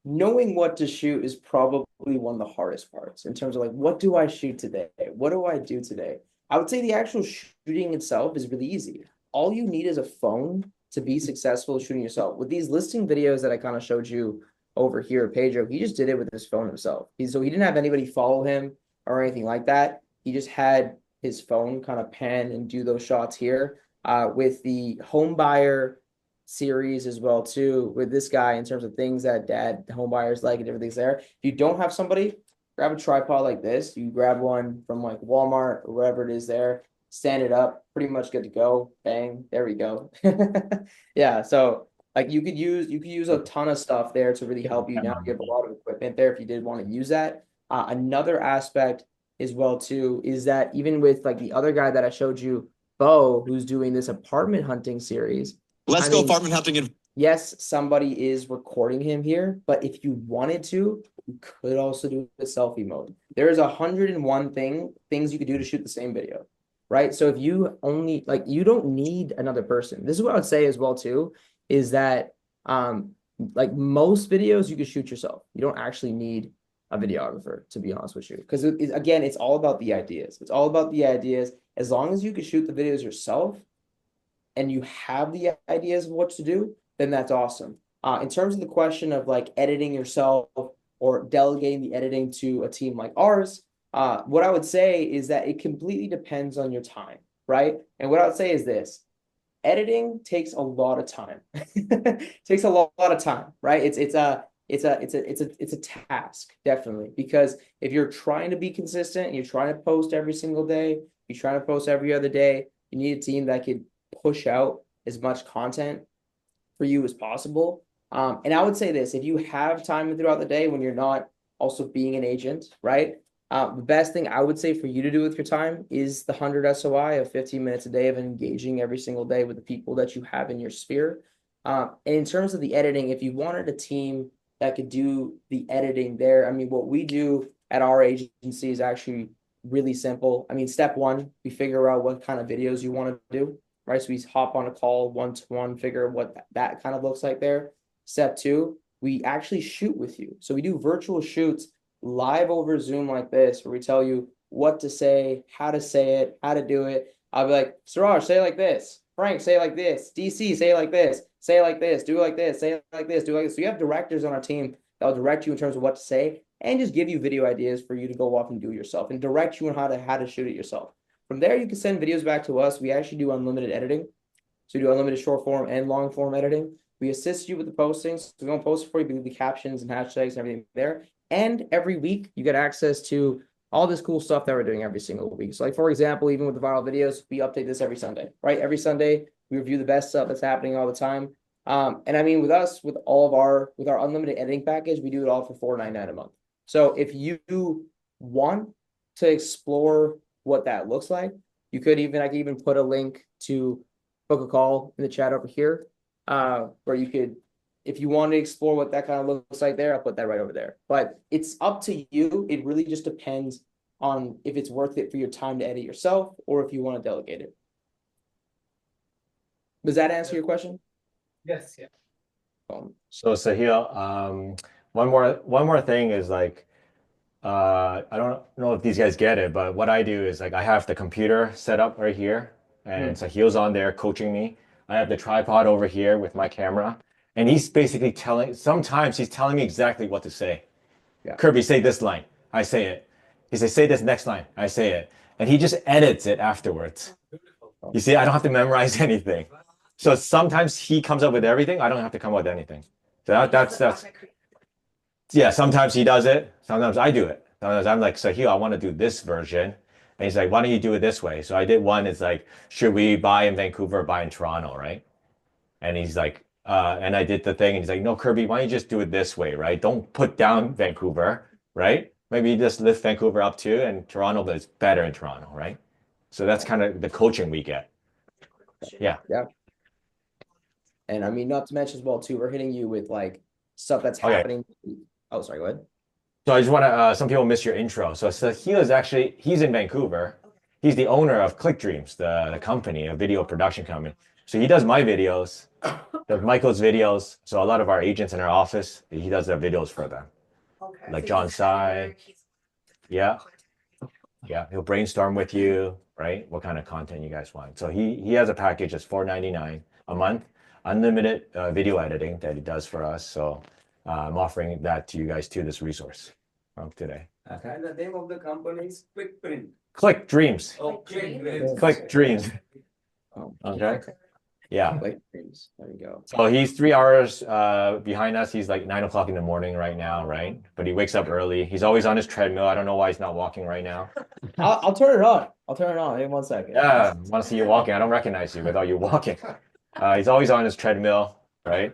Knowing what to shoot is probably one of the hardest parts in terms of like, what do I shoot today? What do I do today? I would say the actual shooting itself is really easy. All you need is a phone to be successful shooting yourself. With these listing videos that I kind of showed you over here, Pedro, he just did it with his phone himself. So he didn't have anybody follow him or anything like that. He just had his phone kind of pan and do those shots here with the home buyer series as well too with this guy in terms of things that dad home buyers like and different things there. If you don't have somebody, grab a tripod like this. You grab one from like Walmart or wherever it is there, stand it up, pretty much good to go. Bang, there we go. Yeah, so like you could use a ton of stuff there to really help you now. You have a lot of equipment there if you did want to use that. Another aspect as well too is that even with like the other guy that I showed you, Bo, who's doing this apartment hunting series. Let's I go mean, apartment hunting in yes, somebody is recording him here, but if you wanted to, you could also do the selfie mode. There's 101 things you could do to shoot the same video, right? So if you only like, you don't need another person. This is what I would say as well too, is that like most videos you could shoot yourself. You don't actually need a videographer, to be honest with you, because again, it's all about the ideas. It's all about the ideas. As long as you can shoot the videos yourself and you have the ideas of what to do, then that's awesome. In terms of the question of like editing yourself or delegating the editing to a team like ours, what I would say is that it completely depends on your time, right? And what I would say is this: editing takes a lot of time. Takes a lot of time, right? It's a task, definitely, because if you're trying to be consistent and you're trying to post every single day, you're trying to post every other day, you need a team that could push out as much content for you as possible. And I would say this: if you have time throughout the day when you're not also being an agent, right? The best thing I would say for you to do with your time is the 100 SOI of 15 minutes a day of engaging every single day with the people that you have in your sphere. And in terms of the editing, if you wanted a team that could do the editing there, I mean, what we do at our agency is actually really simple. I mean, step one, we figure out what kind of videos you want to do, right? So we hop on a call one-to-one, figure out what that kind of looks like there. Step two, we actually shoot with you. So we do virtual shoots live over Zoom like this, where we tell you what to say, how to say it, how to do it. I'll be like, Suraj, say it like this. Frank, say it like this. DC, say it like this. Say it like this. Do it like this. Say it like this. Do it like this. So you have directors on our team that will direct you in terms of what to say and just give you video ideas for you to go off and do yourself and direct you on how to shoot it yourself. From there, you can send videos back to us. We actually do unlimited editing. So we do unlimited short form and long form editing. We assist you with the postings. So we don't post it for you, but we do the captions and hashtags and everything there. And every week you get access to all this cool stuff that we're doing every single week. So like, for example, even with the viral videos, we update this every Sunday, right? Every Sunday we review the best stuff that's happening all the time. And I mean, with us, with our unlimited editing package, we do it all for $4.99 a month. So if you want to explore what that looks like, I could even put a link to book a call in the chat over here, where you could, if you want to explore what that kind of looks like there, I'll put that right over there. But it's up to you. It really just depends on if it's worth it for your time to edit yourself or if you want to delegate it. Does that answer your question? Yes, yeah. So Sahil, one more thing is like, I don't know if these guys get it, but what I do is like I have the computer set up right here, and Sahil's on there coaching me. I have the tripod over here with my camera, and he's basically sometimes he's telling me exactly what to say. Yeah. Kirby, say this line. I say it. He says, say this next line. I say it. And he just edits it afterwards. You see, I don't have to memorize anything. So sometimes he comes up with everything. I don't have to come up with anything. So that's yeah, sometimes he does it. Sometimes I do it. Sometimes I'm like, Sahil, I want to do this version. And he's like, why don't you do it this way? So I did one. It's like, should we buy in Vancouver or buy in Toronto, right? And he's like, and I did the thing. And he's like, no, Kirby, why don't you just do it this way, right? Don't put down Vancouver, right? Maybe you just lift Vancouver up too. And Toronto, but it's better in Toronto, right? So that's kind of the coaching we get. Yeah. Yeah. And I mean, not to mention as well too, we're hitting you with like stuff that's happening. Oh, sorry, go ahead. So I just want to, some people miss your intro. So Sahil is actually, he's in Vancouver. He's the owner of Click Dreams, the company, a video production company. So he does my videos, does Michael's videos. So a lot of our agents in our office, he does their videos for them. Okay. Like John Tsai. Yeah. Yeah. He'll brainstorm with you, right? What kind of content you guys want. So he has a package that's $4.99 a month, unlimited video editing that he does for us. So I'm offering that to you guys too, this resource today. Okay. And the name of the company is Quick Print. Click Dreams. Oh, Click Dreams. Click Dreams. Oh, Okay. Yeah. Click Dreams. seconds. There you go. So he's 3 hours behind us. He's like 9 o'clock in the morning right now, right? But he wakes up early. He's always on his treadmill. I don't know why he's not walking right now. I'll turn it on. I'll turn it on in 1 second. Yeah, I want to see you walking. I don't recognize you without you walking. He's always on his treadmill, right?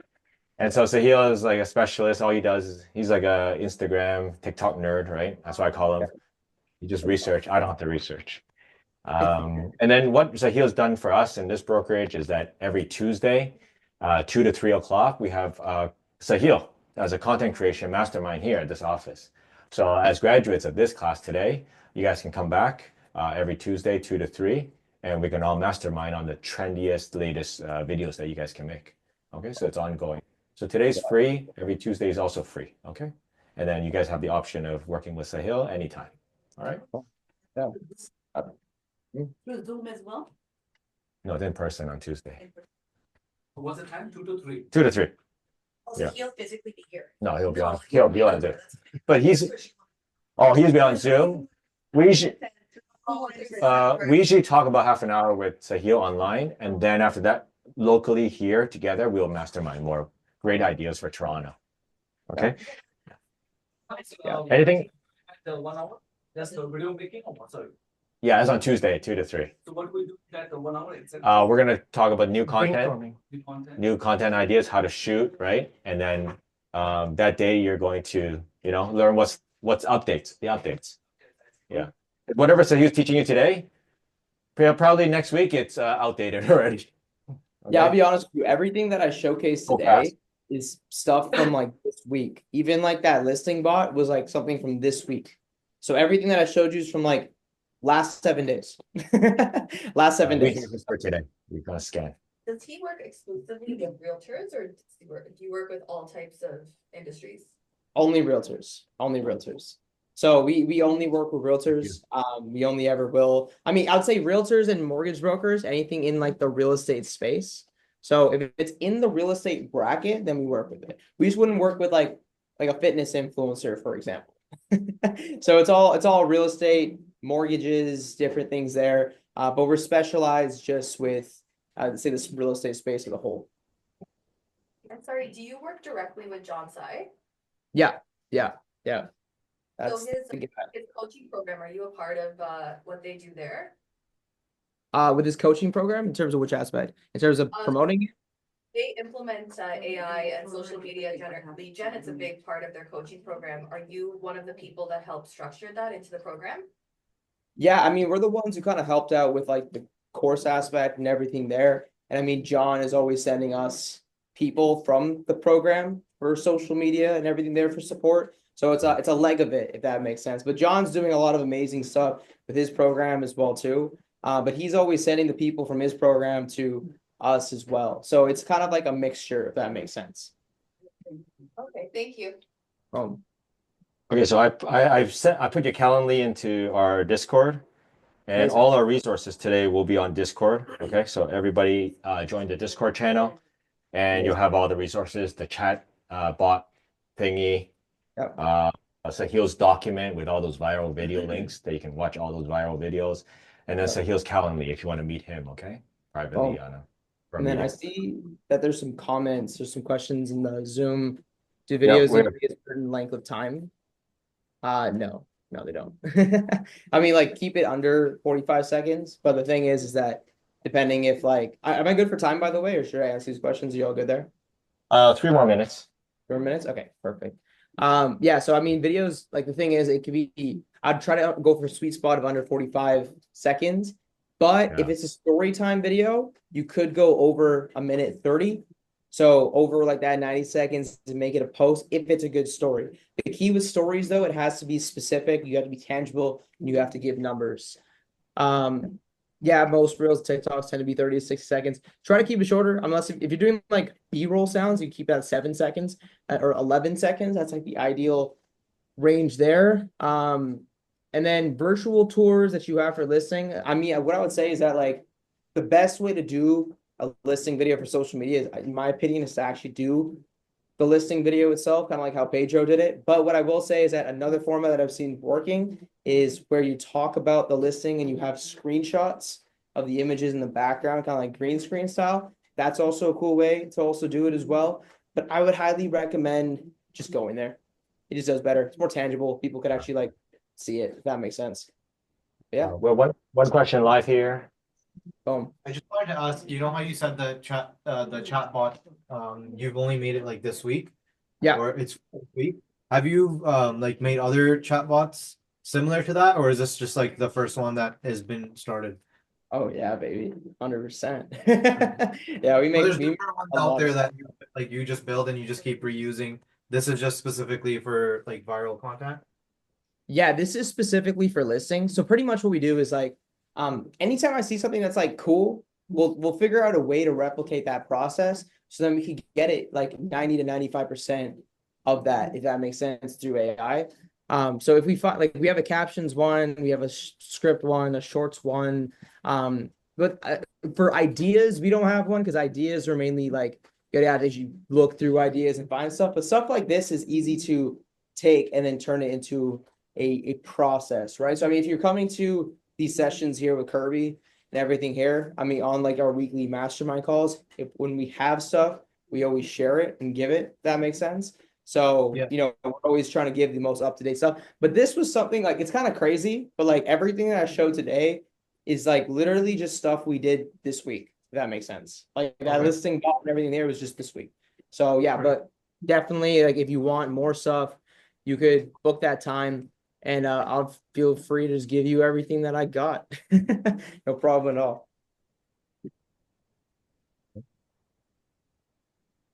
And so Sahil is like a specialist. All he does is he's like a Instagram, TikTok nerd, right? That's what I call him. He just research. I don't have to research. And then what Sahil's done for us in this brokerage is that every Tuesday, 2 to 3 o'clock, we have Sahil as a content creation mastermind here at this office. So as graduates of this class today, you guys can come back every Tuesday, 2 to 3, and we can all mastermind on the trendiest, latest videos that you guys can make. Okay, so it's ongoing. So today's free. Every Tuesday is also free. Okay, and then you guys have the option of working with Sahil anytime. All right. Yeah. Through Zoom as well? No, it's in person on Tuesday. What's the time? 2 to 3. 2 to 3. Also, Yeah. he'll physically be here. No, he'll be on Zoom. But he'll be on Zoom. We usually talk about half an hour with Sahil online, and then after that, locally here together, we'll mastermind more great ideas for Toronto. Okay. Anything? The 1 hour? Just the video making or what? Sorry. Yeah, it's on Tuesday, 2 to 3. So what we do that 1 hour itself? We're gonna talk about new content, The content. new content ideas, how to shoot, right? And then that day you're going to, learn what's updates, the updates. Yeah. Whatever Sahil's teaching you today, probably next week it's outdated already. Yeah, I'll Okay? be honest with you. Everything that I showcased Go today fast. is stuff from like this week. Even like that listing bot was like something from this week. So everything that I showed you is from like last 7 days. Last 7 We days. can just for today. We're gonna scan. Does he work exclusively with realtors or do you work with all types of industries? Only realtors. Only realtors. So we only work with realtors. We only ever will. I mean, I would say realtors and mortgage brokers, anything in like the real estate space. So if it's in the real estate bracket, then we work with it. We just wouldn't work with like a fitness influencer, for example. So it's all real estate, mortgages, different things there. But we're specialized just with I'd say this real estate space as a whole. I'm sorry, do you work directly with John Tsai? Yeah. So That's his coaching program, are you a part of what they do there? with his coaching program in terms of which aspect? In terms of promoting it? They implement AI and social media lead gen. It's a big part of their coaching program. Are you one of the people that helped structure that into the program? Yeah, I mean, we're the ones who kind of helped out with like the course aspect and everything there. And I mean, John is always sending us people from the program for social media and everything there for support. So it's a leg of it, if that makes sense. But John's doing a lot of amazing stuff with his program as well too. But he's always sending the people from his program to us as well. So it's kind of like a mixture, if that makes sense. Okay, thank you. Okay, so I put your Calendly into our Discord, and Nice. all our resources today will be on Discord. Okay, so everybody join the Discord channel, and you'll have all the resources, the chat bot thingy, Yep. Sahil's document with all those viral video links that you can watch all those viral videos, and then Sahil's Calendly if you want to meet him, okay, privately on a. And then I see that there's some comments, there's some questions in the Zoom. Do Yeah, videos we're- need a certain length of time? No, they don't. I mean, like keep it under 45 seconds. But the thing is that depending if like, am I good for time, by the way, or should I answer these questions? Are you all good there? 3 more minutes. 4 minutes? Okay, perfect. Yeah, so I mean, videos, like the thing is, it could be, I'd try to go for a sweet spot of under 45 seconds. But if Yeah. it's a story time video, you could go over 1:30. So over like that 90 seconds to make it a post if it's a good story. The key with stories though, it has to be specific, you have to be tangible, and you have to give numbers. Yeah, most reels, TikToks tend to be 30 to 60 seconds. Try to keep it shorter, unless if you're doing like B-roll sounds, you keep that 7 seconds or 11 seconds. That's like the ideal range there. And then virtual tours that you have for listing. I mean, what I would say is that like the best way to do a listing video for social media is, in my opinion, is to actually do the listing video itself, kind of like how Pedro did it. But what I will say is that another format that I've seen working is where you talk about the listing and you have screenshots of the images in the background, kind of like green screen style. That's also a cool way to also do it as well. But I would highly recommend just going there. It just does better. It's more tangible. People could actually like see it, if that makes sense. Yeah. Well, one question live here. Boom. I just wanted to ask, you know how you said the chat bot, you've only made it like this week? Yeah. Or it's week? Have you like made other chat bots similar to that, or is this just like the first one that has been started? Oh yeah, baby. 100%. Yeah, we There's make different ones out there that you just build and you just keep reusing. This is just specifically for like viral content. Yeah, this is specifically for listings. So pretty much what we do is like, anytime I see something that's like cool, we'll figure out a way to replicate that process so then we can get it like 90 to 95% of that, if that makes sense, through AI. So if we find like we have a captions one, we have a script one, a shorts one. But for ideas, we don't have one because ideas are mainly like good at as you look through ideas and find stuff. But stuff like this is easy to take and then turn it into a process, right? So I mean, if you're coming to these sessions here with Kirby and everything here, I mean, on like our weekly mastermind calls, when we have stuff, we always share it and give it. If that makes sense. So, Yeah. you know, we're always trying to give the most up-to-date stuff. But this was something like, it's kind of crazy, but like everything that I showed today is like literally just stuff we did this week, if that makes sense. Like that Okay. listing bot and everything there was just this week. So yeah, but definitely like if you want more stuff, you could book that time and I'll feel free to just give you everything that I got. No problem at all.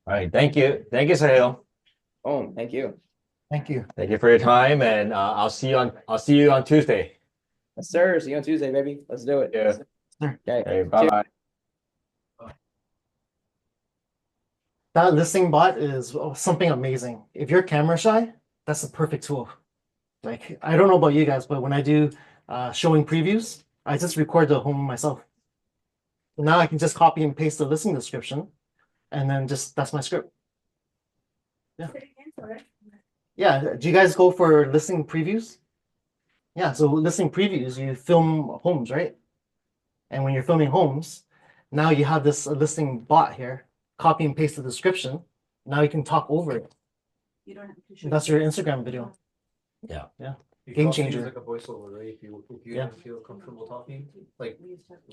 All right, thank you. Thank you, Sahil. Oh, thank you. Thank you. Thank you for your time, and I'll see you on Tuesday. Yes, sir. See you on Tuesday, baby. Let's do it. Yeah. Okay. Okay, bye. That listing bot is something amazing. If you're camera shy, that's the perfect tool. Like, I don't know about you guys, but when I do showing previews, I just record the home myself. Now I can just copy and paste the listing description, and then that's my script. Yeah. Yeah. Do you guys go for listing previews? Yeah. So listing previews, you film homes, right? And when you're filming homes, now you have this listing bot here, copy and paste the description. Now you can talk over it. You don't have to. That's your Instagram video. Yeah. Yeah. You Game can also use, changer. like a voiceover, right? If you Yeah. don't feel comfortable talking, like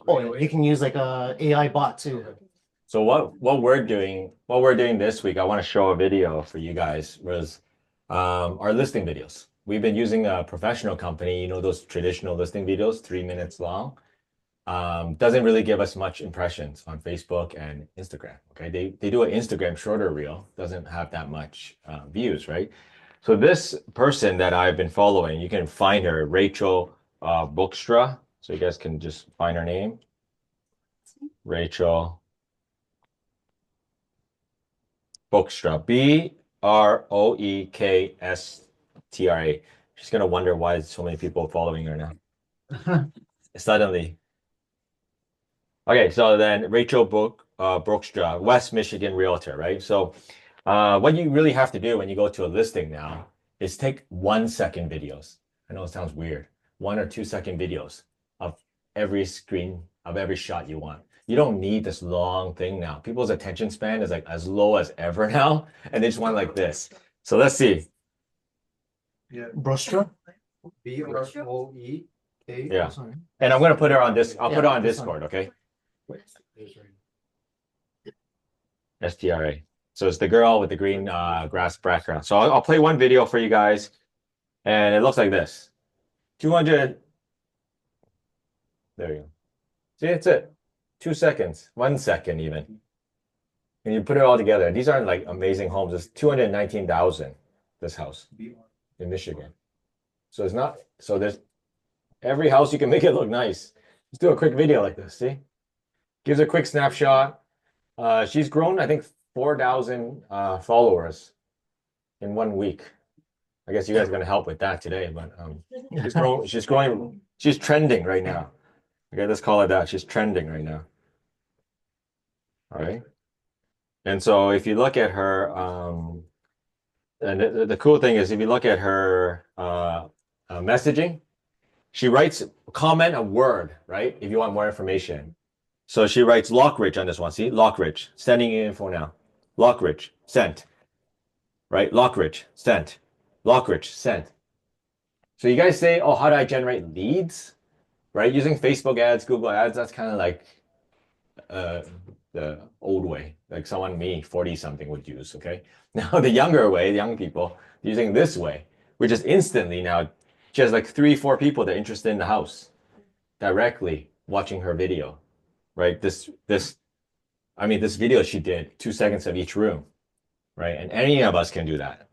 Oh, right away. you can use like a AI bot too. So what we're doing this week, I want to show a video for you guys, was our listing videos. We've been using a professional company, you know, those traditional listing videos, 3 minutes long. Doesn't really give us much impressions on Facebook and Instagram. Okay, they do an Instagram shorter reel, doesn't have that much views, right? So this person that I've been following, you can find her, Rachel Bookstra. So you guys can just find her name, Rachel Bookstra, Broekstra. She's gonna wonder why so many people following her now. Suddenly. Okay, so then Rachel Broekstra, West Michigan realtor, right? So what you really have to do when you go to a listing now is take 1 second videos. I know it sounds weird. 1 or 2 second videos of every screen, of every shot you want. You don't need this long thing now. People's attention span is like as low as ever now, and they just want like this. So let's see. Yeah. Brostra? BROEK. Yeah. Sorry. And I'm gonna put her on this. I'll put her Yeah, on this one. Discord, okay? STRA. So it's the girl with the green grass background. So I'll play one video for you guys, and it looks like this. 200. There you go. See, it's it. 2 seconds, 1 second even. And you put it all together. These aren't like amazing homes. It's 219,000. This house in Michigan. So it's not. So there's every house you can make it look nice. Let's do a quick video like this. See, gives a quick snapshot. She's grown, I think, 4,000 followers in 1 week. I guess you guys are gonna help with that today, but she's growing. She's growing. She's trending right now. Okay, let's call it that. She's trending right now. All right. And so if you look at her, and the cool thing is if you look at her messaging, she writes comment a word, right? If you want more information. So she writes Lockridge on this one. See, Lockridge, sending you info now. Lockridge, sent. Right? Lockridge, sent. Lockridge, sent. So you guys say, oh, how do I generate leads? Right? Using Facebook ads, Google ads, that's kind of like the old way, like someone me, 40 something would use. Okay. Now the younger way, the young people using this way, which is instantly now just like 3-4 people that are interested in the house directly watching her video. Right? This video she did 2 seconds of each room. Right? And any of us can do that.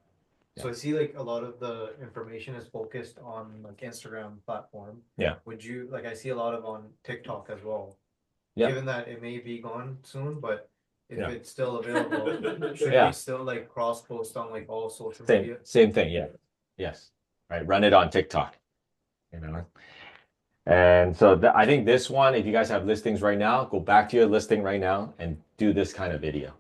So I see like a lot of the information is focused on like Instagram platform. Yeah. Would you like I see a lot of on TikTok as well. Yeah. Given that it may be gone soon, but if Yeah. it's still available, should Yeah. we still like cross post on like all social Same, media? same thing. Yeah. Yes. Right. Run it on TikTok. You know. And so I think this one, if you guys have listings right now, go back to your listing right now and do this kind of video.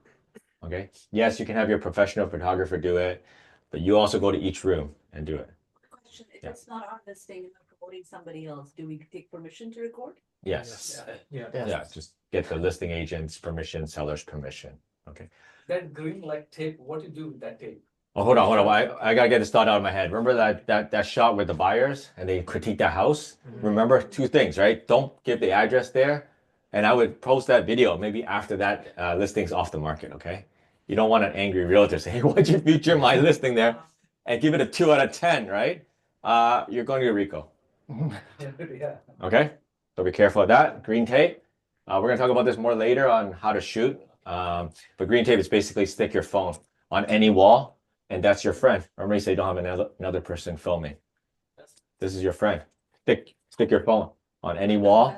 Okay. Yes, you can have your professional photographer do it, but you also go to each room and do it. Question, if Yeah. it's not our listing and we're promoting somebody else, do we take permission to record? Yes. Yeah. Yeah. Just get the listing agent's permission, seller's permission. Okay. That green like tape, what do you do with that tape? Oh, hold on. I gotta get this thought out of my head. Remember that shot with the buyers and they critique that house? Remember 2 things, right? Don't give the address there. And I would post that video maybe after that listing's off the market, okay? You don't want an angry realtor say, hey, why'd you feature my listing there? And give it a 2 out of 10, right? You're going to RICO. Yeah. Okay? So be careful of that. Green tape. We're gonna talk about this more later on how to shoot. But green tape is basically stick your phone on any wall, and that's your friend. Remember, you say you don't have another person filming. This is your friend. Stick your phone on any wall.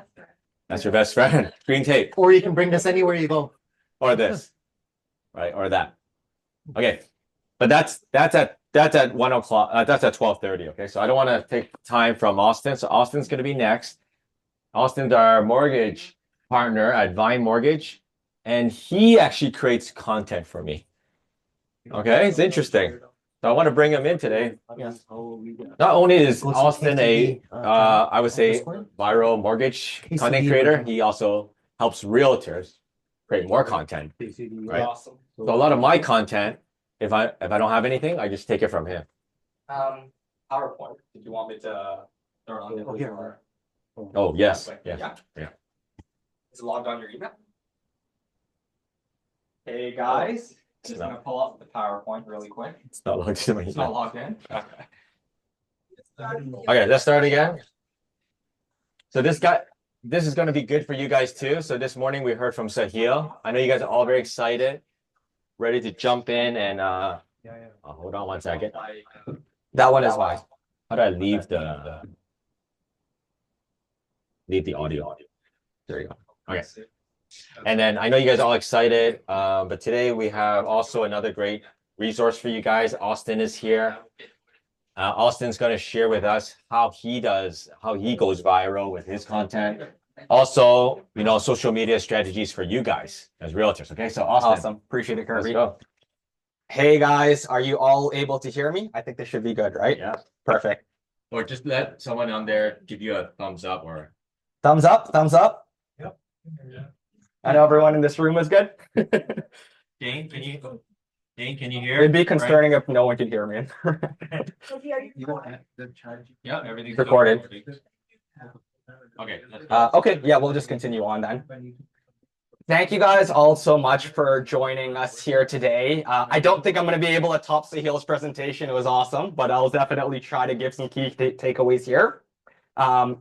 That's your best friend. Green tape. Or you can bring this anywhere you go. Or this. Right? Or that. Okay. But that's at 1 o'clock. That's at 12:30. Okay. So I don't want to take time from Austin. So Austin's gonna be next. Austin's our mortgage partner at Vine Mortgage, and he actually creates content for me. Okay, it's interesting. So I want to bring him in today. Not only is Austin I would say viral mortgage content creator, he also helps realtors create more content. Right. Awesome. So a lot of my content, if I don't have anything, I just take it from him. PowerPoint. Did you want me to turn on the or? Oh yes, Yeah. yeah. Is it logged on your email? Hey guys, just gonna pull up the PowerPoint really quick. It's not logged in. It's not logged in. Okay, let's start again. So this is going to be good for you guys too. So this morning we heard from Sahil. I know you guys are all very excited, ready to jump in and hold on one second. That one is mine. How do I leave the audio? There you go. Okay. And then I know you guys are all excited, but today we have also another great resource for you guys. Austin is here. Austin's going to share with us how he goes viral with his content. Also, social media strategies for you guys as realtors. Okay, so Austin. Awesome. Appreciate it, Kirby. Let's go. Hey guys, are you all able to hear me? I think this should be good, right? Yeah. Perfect. Or just let someone on there give you a thumbs up or. Thumbs up, thumbs up. Yep. I know everyone in this room is good. Dane, can you hear? It'd be concerning if no one could hear me. Yeah, everything's Recorded. Okay. Okay, yeah, we'll just continue on then. Thank you guys all so much for joining us here today. I don't think I'm going to be able to top Sahil's presentation. It was awesome, but I'll definitely try to give some key takeaways here.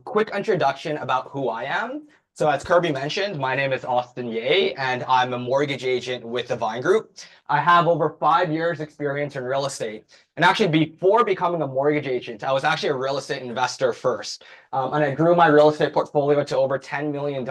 Quick introduction about who I am. So as Kirby mentioned, my name is Austin Ye, and I'm a mortgage agent with the Vine Group. I have over 5 years experience in real estate. And actually, before becoming a mortgage agent, I was actually a real estate investor first. And I grew my real estate portfolio to over $10 million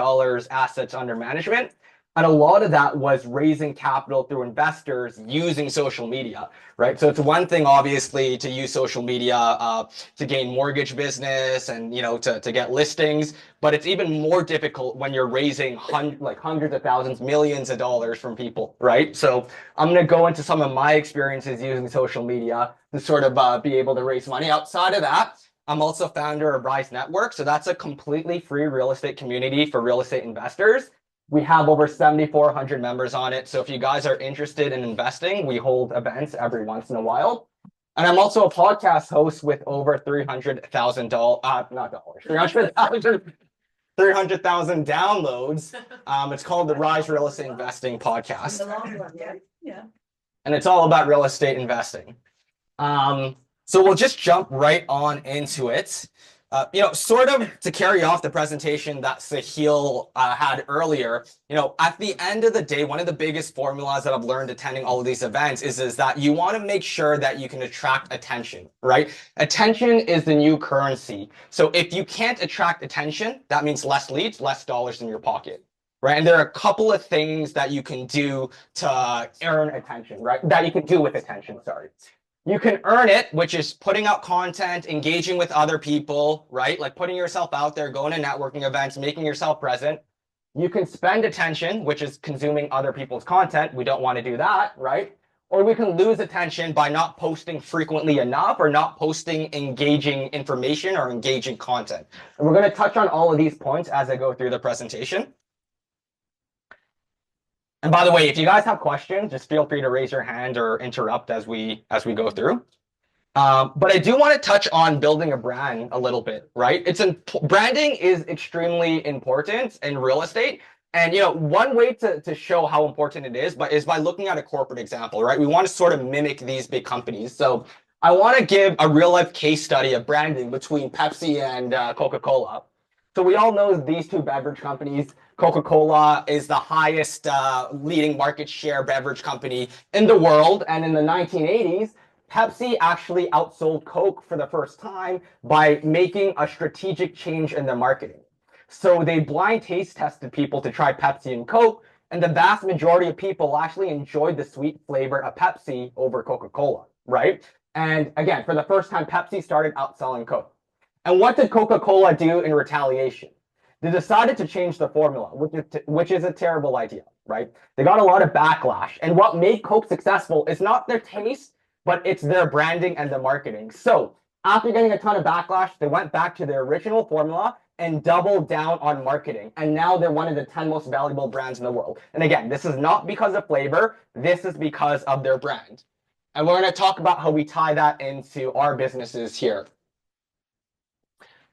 assets under management. And a lot of that was raising capital through investors using social media, right? So it's one thing, obviously, to use social media to gain mortgage business and, to get listings. But it's even more difficult when you're raising hundreds of thousands, millions of dollars from people, right? So I'm going to go into some of my experiences using social media to sort of be able to raise money. Outside of that, I'm also founder of Rise Network. So that's a completely free real estate community for real estate investors. We have over 7,400 members on it. So if you guys are interested in investing, we hold events every once in a while. And I'm also a podcast host with over $300,000 downloads. It's called the Rise Real Estate Investing Podcast. In the long run, yeah. Yeah. And it's all about real estate investing. So we'll just jump right on into it. Sort of to carry off the presentation that Sahil had earlier, at the end of the day, one of the biggest formulas that I've learned attending all of these events is that you want to make sure that you can attract attention, right? Attention is the new currency. So if you can't attract attention, that means less leads, less dollars in your pocket. Right. And there are a couple of things that you can do to earn attention, right? That you can do with attention, sorry. You can earn it, which is putting out content, engaging with other people, right? Like putting yourself out there, going to networking events, making yourself present. You can spend attention, which is consuming other people's content. We don't want to do that, right? Or we can lose attention by not posting frequently enough or not posting engaging information or engaging content. And we're going to touch on all of these points as I go through the presentation. And by the way, if you guys have questions, just feel free to raise your hand or interrupt as we go through. But I do want to touch on building a brand a little bit, right? Branding is extremely important in real estate. And one way to show how important it is by looking at a corporate example, right? We want to sort of mimic these big companies. So I want to give a real life case study of branding between Pepsi and Coca-Cola. So we all know these two beverage companies. Coca-Cola is the highest leading market share beverage company in the world. And in the 1980s, Pepsi actually outsold Coke for the first time by making a strategic change in their marketing. So they blind taste tested people to try Pepsi and Coke, and the vast majority of people actually enjoyed the sweet flavor of Pepsi over Coca-Cola, right? And again, for the first time, Pepsi started outselling Coke. And what did Coca-Cola do in retaliation? They decided to change the formula, which is a terrible idea, right? They got a lot of backlash. And what made Coke successful is not their taste, but it's their branding and the marketing. So after getting a ton of backlash, they went back to their original formula and doubled down on marketing. And now they're one of the 10 most valuable brands in the world. And again, this is not because of flavor. This is because of their brand. And we're going to talk about how we tie that into our businesses here.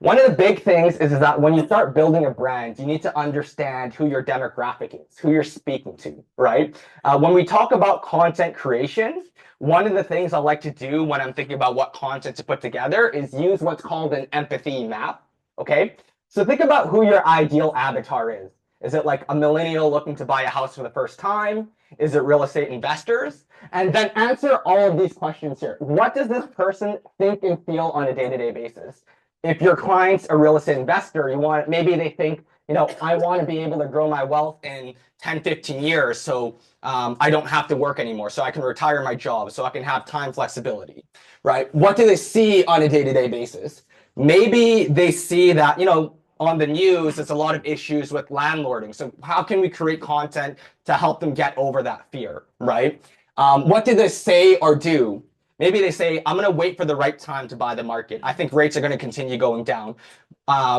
One of the big things is that when you start building a brand, you need to understand who your demographic is, who you're speaking to, right? When we talk about content creation, one of the things I like to do when I'm thinking about what content to put together is use what's called an empathy map, okay? So think about who your ideal avatar is. Is it like a millennial looking to buy a house for the first time? Is it real estate investors? And then answer all of these questions here. What does this person think and feel on a day-to-day basis? If your client's a real estate investor, maybe they think, I want to be able to grow my wealth in 10, 15 years so I don't have to work anymore, so I can retire my job, so I can have time flexibility, right? What do they see on a day-to-day basis? Maybe they see that, on the news, there's a lot of issues with landlording. So how can we create content to help them get over that fear, right? What do they say or do? Maybe they say, I'm going to wait for the right time to buy the market. I think rates are going to continue going down.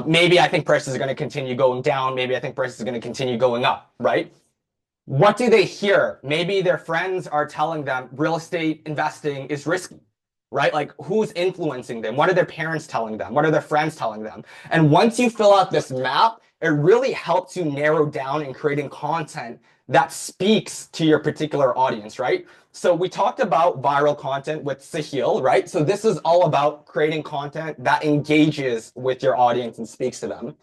Maybe I think prices are going to continue going down. Maybe I think prices are going to continue going up, right? What do they hear? Maybe their friends are telling them real estate investing is risky, right? Like who's influencing them? What are their parents telling them? What are their friends telling them? And once you fill out this map, it really helps you narrow down and creating content that speaks to your particular audience, right? So we talked about viral content with Sahil, right? So this is all about creating content that engages with your audience and speaks to them.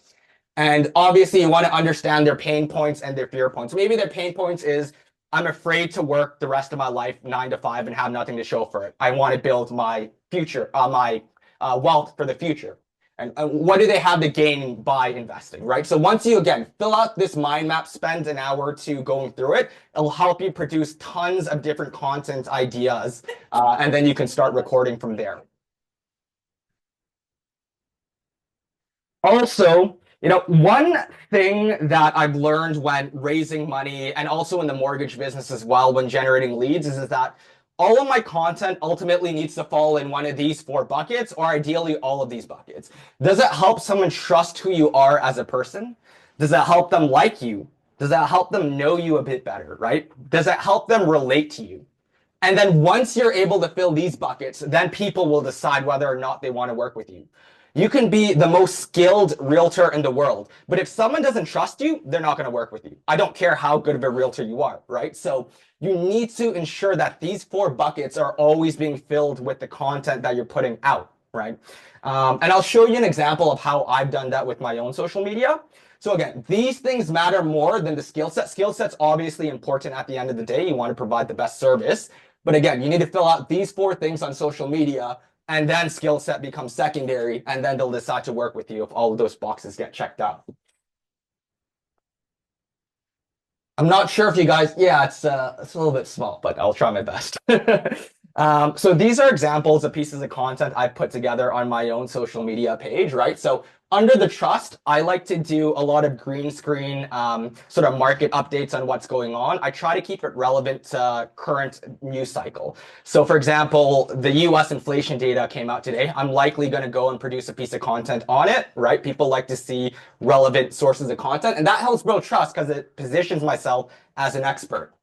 And obviously you want to understand their pain points and their fear points. Maybe their pain points is, I'm afraid to work the rest of my life 9 to 5 and have nothing to show for it. I want to build my future, my wealth for the future. And what do they have to gain by investing, right? So once you, again, fill out this mind map, spend an hour or two going through it, it'll help you produce tons of different content ideas, and then you can start recording from there. Also, one thing that I've learned when raising money and also in the mortgage business as well, when generating leads, is that all of my content ultimately needs to fall in one of these 4 buckets, or ideally all of these buckets. Does it help someone trust who you are as a person? Does it help them like you? Does that help them know you a bit better, right? Does it help them relate to you? And then once you're able to fill these buckets, then people will decide whether or not they want to work with you. You can be the most skilled realtor in the world, but if someone doesn't trust you, they're not going to work with you. I don't care how good of a realtor you are, right? So you need to ensure that these 4 buckets are always being filled with the content that you're putting out, right? And I'll show you an example of how I've done that with my own social media. So again, these things matter more than the skill set. Skill set's obviously important at the end of the day. You want to provide the best service. But again, you need to fill out these 4 things on social media, and then skill set becomes secondary, and then they'll decide to work with you if all of those boxes get checked out. I'm not sure if you guys, yeah, it's a little bit small, but I'll try my best. So these are examples of pieces of content I've put together on my own social media page, right? So under the trust, I like to do a lot of green screen sort of market updates on what's going on. I try to keep it relevant to current news cycle. So for example, the US inflation data came out today. I'm likely going to go and produce a piece of content on it, right? People like to see relevant sources of content, and that helps build trust because it positions myself as an expert.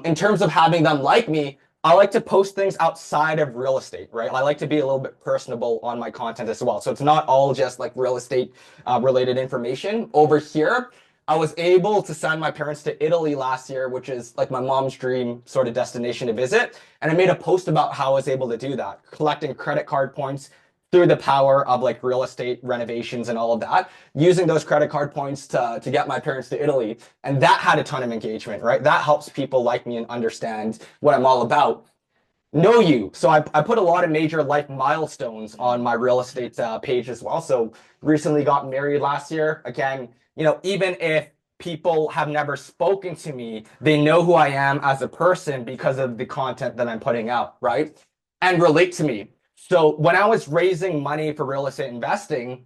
In terms of having them like me, I like to post things outside of real estate, right? I like to be a little bit personable on my content as well. So it's not all just like real estate related information. Over here, I was able to send my parents to Italy last year, which is like my mom's dream sort of destination to visit. And I made a post about how I was able to do that, collecting credit card points through the power of like real estate renovations and all of that, using those credit card points to get my parents to Italy. And that had a ton of engagement, right? That helps people like me and understand what I'm all about. Know you. So I put a lot of major life milestones on my real estate page as well. So recently got married last year. Again, you know, even if people have never spoken to me, they know who I am as a person because of the content that I'm putting out, right? And relate to me. So when I was raising money for real estate investing,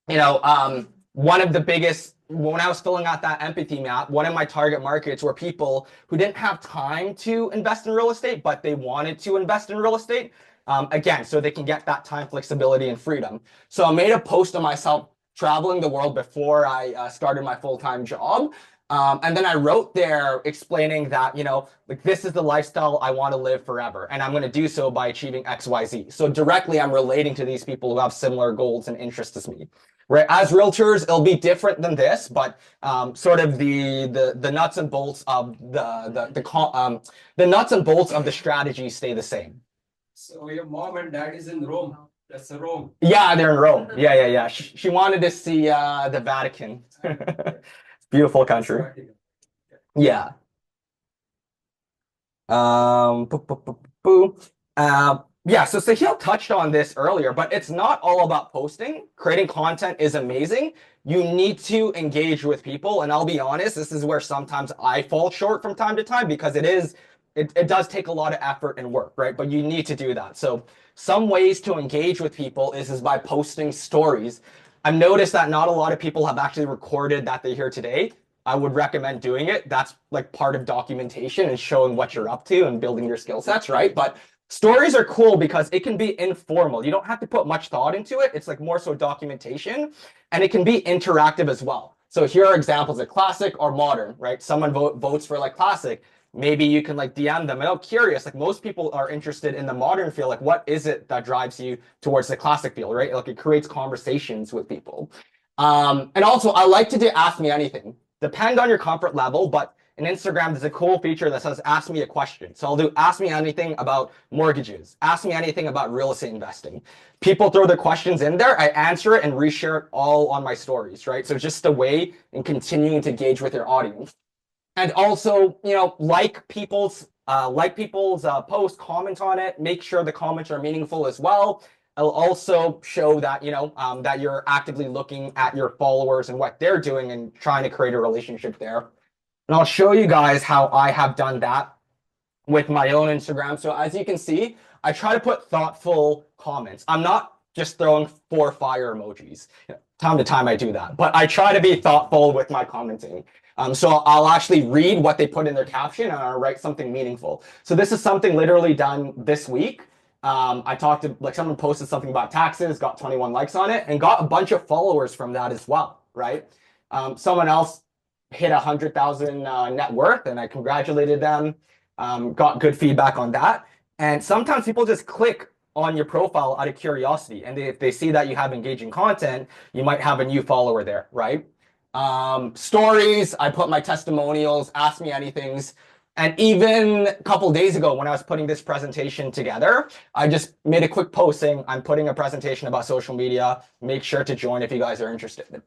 you know, one of the biggest, when I was filling out that empathy map, one of my target markets were people who didn't have time to invest in real estate, but they wanted to invest in real estate. Again, so they can get that time flexibility and freedom. So I made a post of myself traveling the world before I started my full-time job. And then I wrote there explaining that, you know, like this is the lifestyle I want to live forever. And I'm going to do so by achieving XYZ. So directly I'm relating to these people who have similar goals and interests as me. Right. As realtors, it'll be different than this, but sort of the nuts and bolts of the nuts and bolts of the strategy stay the same. So your mom and dad is in Rome. That's Rome. Yeah, they're in Rome. Yeah. She wanted to see the Vatican. Beautiful country. Yeah. Yeah, so Sahil touched on this earlier, but it's not all about posting. Creating content is amazing. You need to engage with people. And I'll be honest, this is where sometimes I fall short from time to time because it does take a lot of effort and work, right? But you need to do that. So some ways to engage with people is by posting stories. I've noticed that not a lot of people have actually recorded that they're here today. I would recommend doing it. That's like part of documentation and showing what you're up to and building your skill sets, right? But stories are cool because it can be informal. You don't have to put much thought into it. It's like more so documentation, and it can be interactive as well. So here are examples of classic or modern, right? Someone votes for like classic. Maybe you can like DM them. And I'm curious, like most people are interested in the modern field. Like what is it that drives you towards the classic field, right? Like it creates conversations with people. And also I like to do ask me anything. Depend on your comfort level, but in Instagram, there's a cool feature that says, ask me a question. So I'll do ask me anything about mortgages, ask me anything about real estate investing. People throw their questions in there, I answer it and reshare it all on my stories, right? So just a way in continuing to engage with your audience. And also, you know, like people's posts, comment on it, make sure the comments are meaningful as well. It'll also show that, you know, that you're actively looking at your followers and what they're doing and trying to create a relationship there. And I'll show you guys how I have done that with my own Instagram. So as you can see, I try to put thoughtful comments. I'm not just throwing 4 fire emojis. Time to time I do that, but I try to be thoughtful with my commenting. So I'll actually read what they put in their caption and I'll write something meaningful. So this is something literally done this week. I talked to, like, someone posted something about taxes, got 21 likes on it, and got a bunch of followers from that as well, right? Someone else hit 100,000 net worth, and I congratulated them. Got good feedback on that. And sometimes people just click on your profile out of curiosity, and if they see that you have engaging content, you might have a new follower there, right? Stories, I put my testimonials, ask me anythings. And even a couple days ago, when I was putting this presentation together, I just made a quick post saying I'm putting a presentation about social media. Make sure to join if you guys are interested.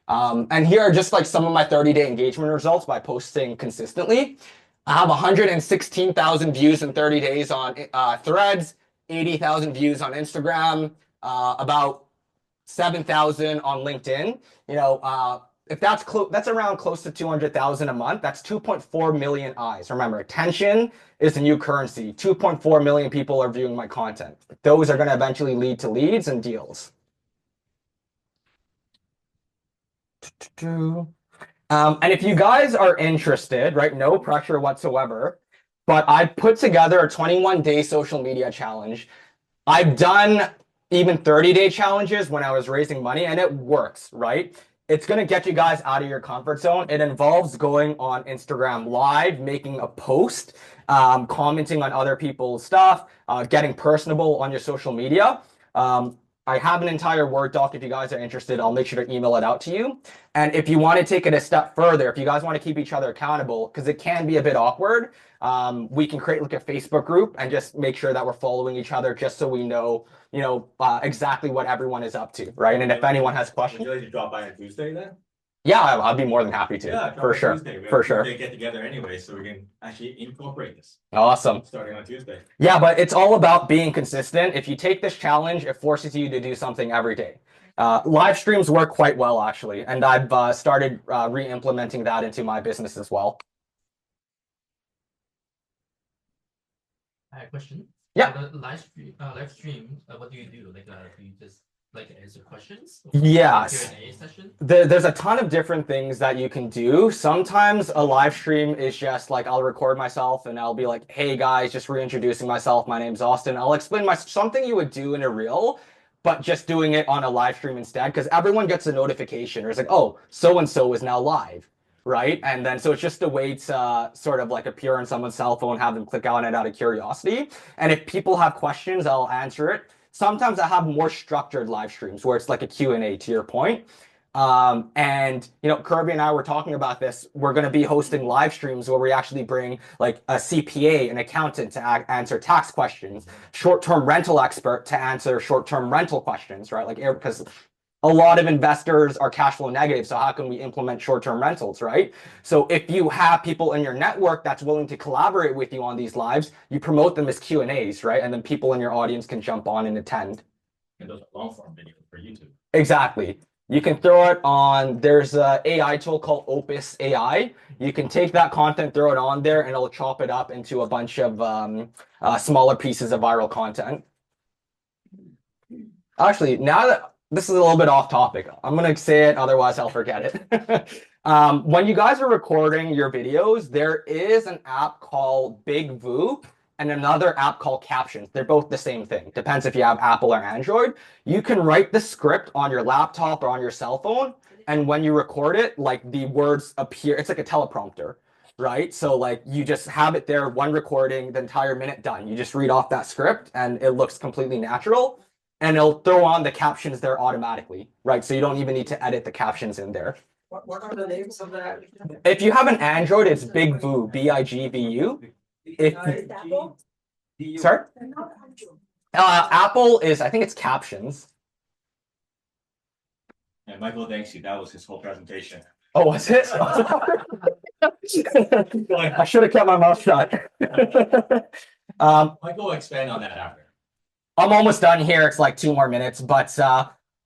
And here are just like some of my 30-day engagement results by posting consistently. I have 116,000 views in 30 days on Threads, 80,000 views on Instagram, about 7,000 on LinkedIn. You know, if that's around close to 200,000 a month. That's 2.4 million eyes. Remember, attention is the new currency. 2.4 million people are viewing my content. Those are going to eventually lead to leads and deals. And if you guys are interested, right, no pressure whatsoever, but I put together a 21-day social media challenge. I've done even 30-day challenges when I was raising money, and it works, right? It's going to get you guys out of your comfort zone. It involves going on Instagram Live, making a post, commenting on other people's stuff, getting personable on your social media. I have an entire Word doc. If you guys are interested, I'll make sure to email it out to you. And if you want to take it a step further, if you guys want to keep each other accountable, because it can be a bit awkward, we can create like a Facebook group and just make sure that we're following each other just so we know, you know, exactly what everyone is up to, right? And if anyone has questions. Would you like to drop by on Tuesday then? Yeah, I'll be more than happy to. Yeah, for sure. For sure. They get together anyway, so we can actually incorporate this. Awesome. Starting on Tuesday. Yeah, but it's all about being consistent. If you take this challenge, it forces you to do something every day. Live streams work quite well, actually, and I've started re-implementing that into my business as well. I have a question. Yeah. For the live stream, what do you do? Like, do you just like answer questions? Or Yes. Q&A session? There's a ton of different things that you can do. Sometimes a live stream is just like I'll record myself and I'll be like, hey guys, just reintroducing myself. My name's Austin. I'll explain something you would do in a reel, but just doing it on a live stream instead, because everyone gets a notification or it's like, oh, so-and-so is now live, right? And then so it's just a way to sort of like appear on someone's cell phone, have them click on it out of curiosity. And if people have questions, I'll answer it. Sometimes I have more structured live streams where it's like a Q&A to your point. And, you know, Kirby and I were talking about this. We're going to be hosting live streams where we actually bring like a CPA, an accountant to answer tax questions, short-term rental expert to answer short-term rental questions, right? Like, because a lot of investors are cash flow negative. So how can we implement short-term rentals, right? So if you have people in your network that's willing to collaborate with you on these lives, you promote them as Q&As, right? And then people in your audience can jump on and attend. And those are long-form videos for YouTube. Exactly. You can throw it on, there's an AI tool called Opus AI. You can take that content, throw it on there, and it'll chop it up into a bunch of smaller pieces of viral content. Actually, now that this is a little bit off topic, I'm going to say it, otherwise I'll forget it. When you guys are recording your videos, there is an app called BigVoo and another app called Captions. They're both the same thing. Depends if you have Apple or Android. You can write the script on your laptop or on your cell phone, and when you record it, like the words appear, it's like a teleprompter, right? So like you just have it there, one recording, the entire minute done. You just read off that script and it looks completely natural. And it'll throw on the captions there automatically, right? So you don't even need to edit the captions in there. What are the names of that? If you have an Android, it's BigVoo, BIGVU. If sorry, Apple is, I think it's Captions. And Michael thanks you. That was his whole presentation. Oh, was it? I should have kept my mouth shut. Michael will expand on that after. I'm almost done here. It's like 2 more minutes, but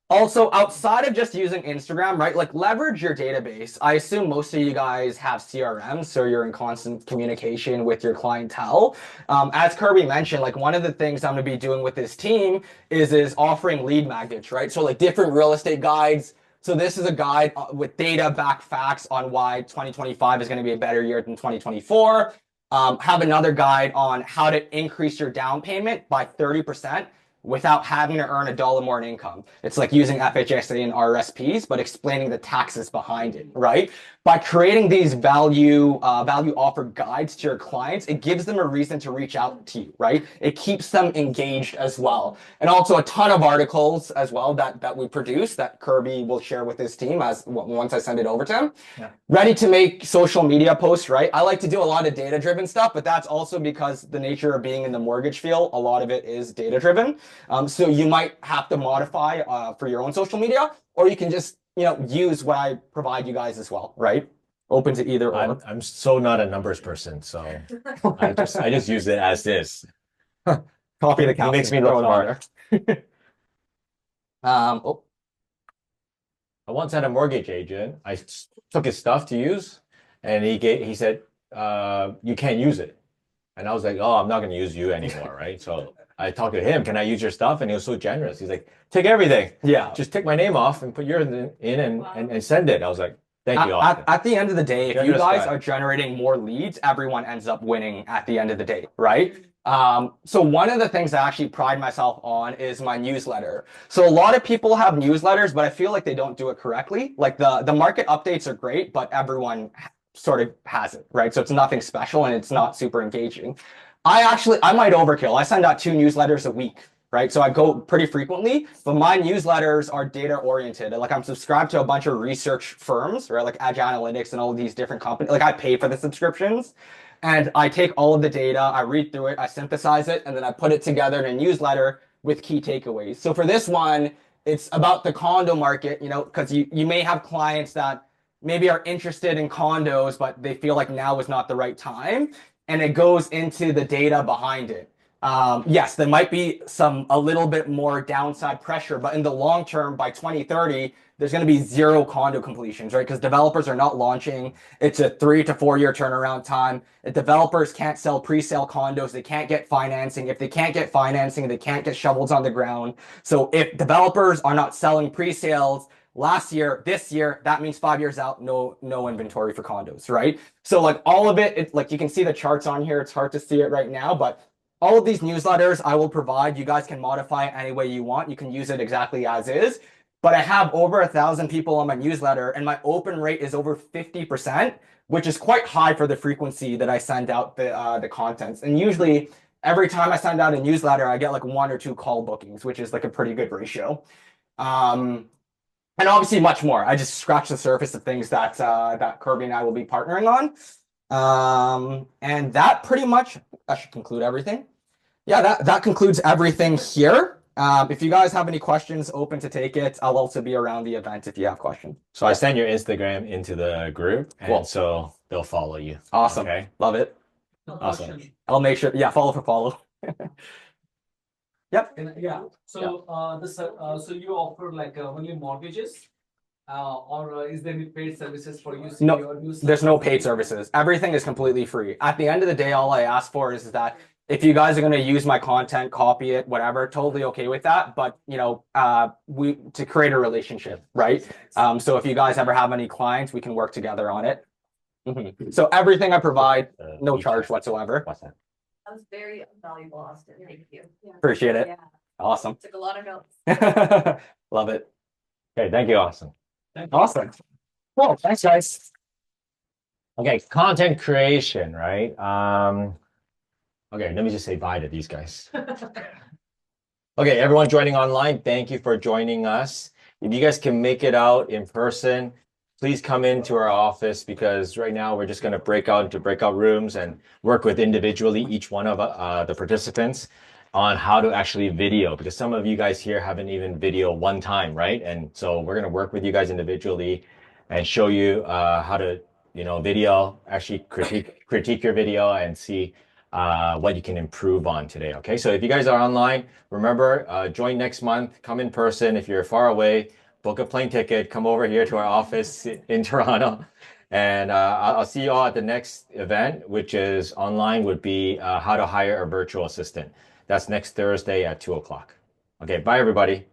also outside of just using Instagram, right? Like leverage your database. I assume most of you guys have CRMs, so you're in constant communication with your clientele. As Kirby mentioned, like one of the things I'm going to be doing with this team is offering lead magnets, right? So like different real estate guides. So this is a guide with data-backed facts on why 2025 is going to be a better year than 2024. Have another guide on how to increase your down payment by 30% without having to earn $1 more in income. It's like using FHSA and RSPs, but explaining the taxes behind it, right? by creating these value offer guides to your clients, it gives them a reason to reach out to you, right? It keeps them engaged as well. And also a ton of articles as well that we produce that Kirby will share with his team once I send it over to him. Yeah. Ready to make social media posts, right? I like to do a lot of data-driven stuff, but that's also because the nature of being in the mortgage field, a lot of it is data-driven. So you might have to modify for your own social media, or you can just use what I provide you guys as well, right? Open to either or. I'm so not a numbers person, so I just use it as is. Copy the It caption. makes me look throw it on smart. Oh, I once had a mortgage agent. I took his stuff to use, and he said, you can't use it. And I was like, oh, I'm not going to use you anymore, right? So I talked to him, can I use your stuff? And he was so generous. He's like, take everything. Yeah. Just take my name off and put yours in and send it. I was like, thank you, Austin. At the end of the day, if you Generous guys guy. are generating more leads, everyone ends up winning at the end of the day, right? So one of the things I actually pride myself on is my newsletter. So a lot of people have newsletters, but I feel like they don't do it correctly. Like the market updates are great, but everyone sort of has it, right? So it's nothing special and it's not super engaging. I might overkill. I send out 2 newsletters a week, right? So I go pretty frequently, but my newsletters are data oriented. Like I'm subscribed to a bunch of research firms, right? Like Edge Analytics and all of these different companies. Like I pay for the subscriptions. And I take all of the data, I read through it, I synthesize it, and then I put it together in a newsletter with key takeaways. So for this one, it's about the condo market, because you may have clients that maybe are interested in condos, but they feel like now is not the right time. And it goes into the data behind it. Yes, there might be a little bit more downside pressure, but in the long term, by 2030, there's going to be 0 condo completions, right? Because developers are not launching. It's a 3 to 4 year turnaround time. If developers can't sell pre-sale condos, they can't get financing. If they can't get financing, they can't get shovels on the ground. So if developers are not selling pre-sales this year, that means 5 years out, no inventory for condos, right? So like all of it, like you can see the charts on here. It's hard to see it right now, but all of these newsletters I will provide. You guys can modify it any way you want. You can use it exactly as is. But I have over 1,000 people on my newsletter, and my open rate is over 50%, which is quite high for the frequency that I send out the contents. And usually, every time I send out a newsletter, I get like 1 or 2 call bookings, which is like a pretty good ratio. And obviously much more. I just scratched the surface of things that Kirby and I will be partnering on. And that pretty much, that should conclude everything. Yeah, that concludes everything here. If you guys have any questions, open to take it. I'll also be around the event if you have questions. So I send your Instagram into the group, and Cool. so they'll follow you. Awesome. Okay. Love it. Awesome. I'll make sure, follow for follow. Yep. Yeah, so so you offer like only mortgages, or is there any paid services for you? No, there's no paid services. Everything is completely free. At the end of the day, all I ask for is that if you guys are going to use my content, copy it, whatever, totally okay with that. But to create a relationship, right? So if you guys ever have any clients, we can work together on it. So everything I provide, no charge whatsoever. What's that? That was very valuable, Austin. Thank you. Appreciate it. Yeah. Awesome. Took a lot of notes. Love it. Okay, thank you, Austin. Awesome. Well, thanks, guys. Okay, content creation, right? Okay, let me just say bye to these guys. Okay, everyone joining online, thank you for joining us. If you guys can make it out in person, please come into our office, because right now we're just going to break out into breakout rooms and work with individually each one of the participants on how to actually video, because some of you guys here haven't even video one time, right? And so we're going to work with you guys individually and show you how to, video, actually critique your video and see what you can improve on today. Okay, so if you guys are online, remember, join next month, come in person. If you're far away, book a plane ticket, come over here to our office in Toronto, and I'll see you all at the next event, which is online, would be how to hire a virtual assistant. That's next Thursday at 2 o'clock. Okay, bye everybody.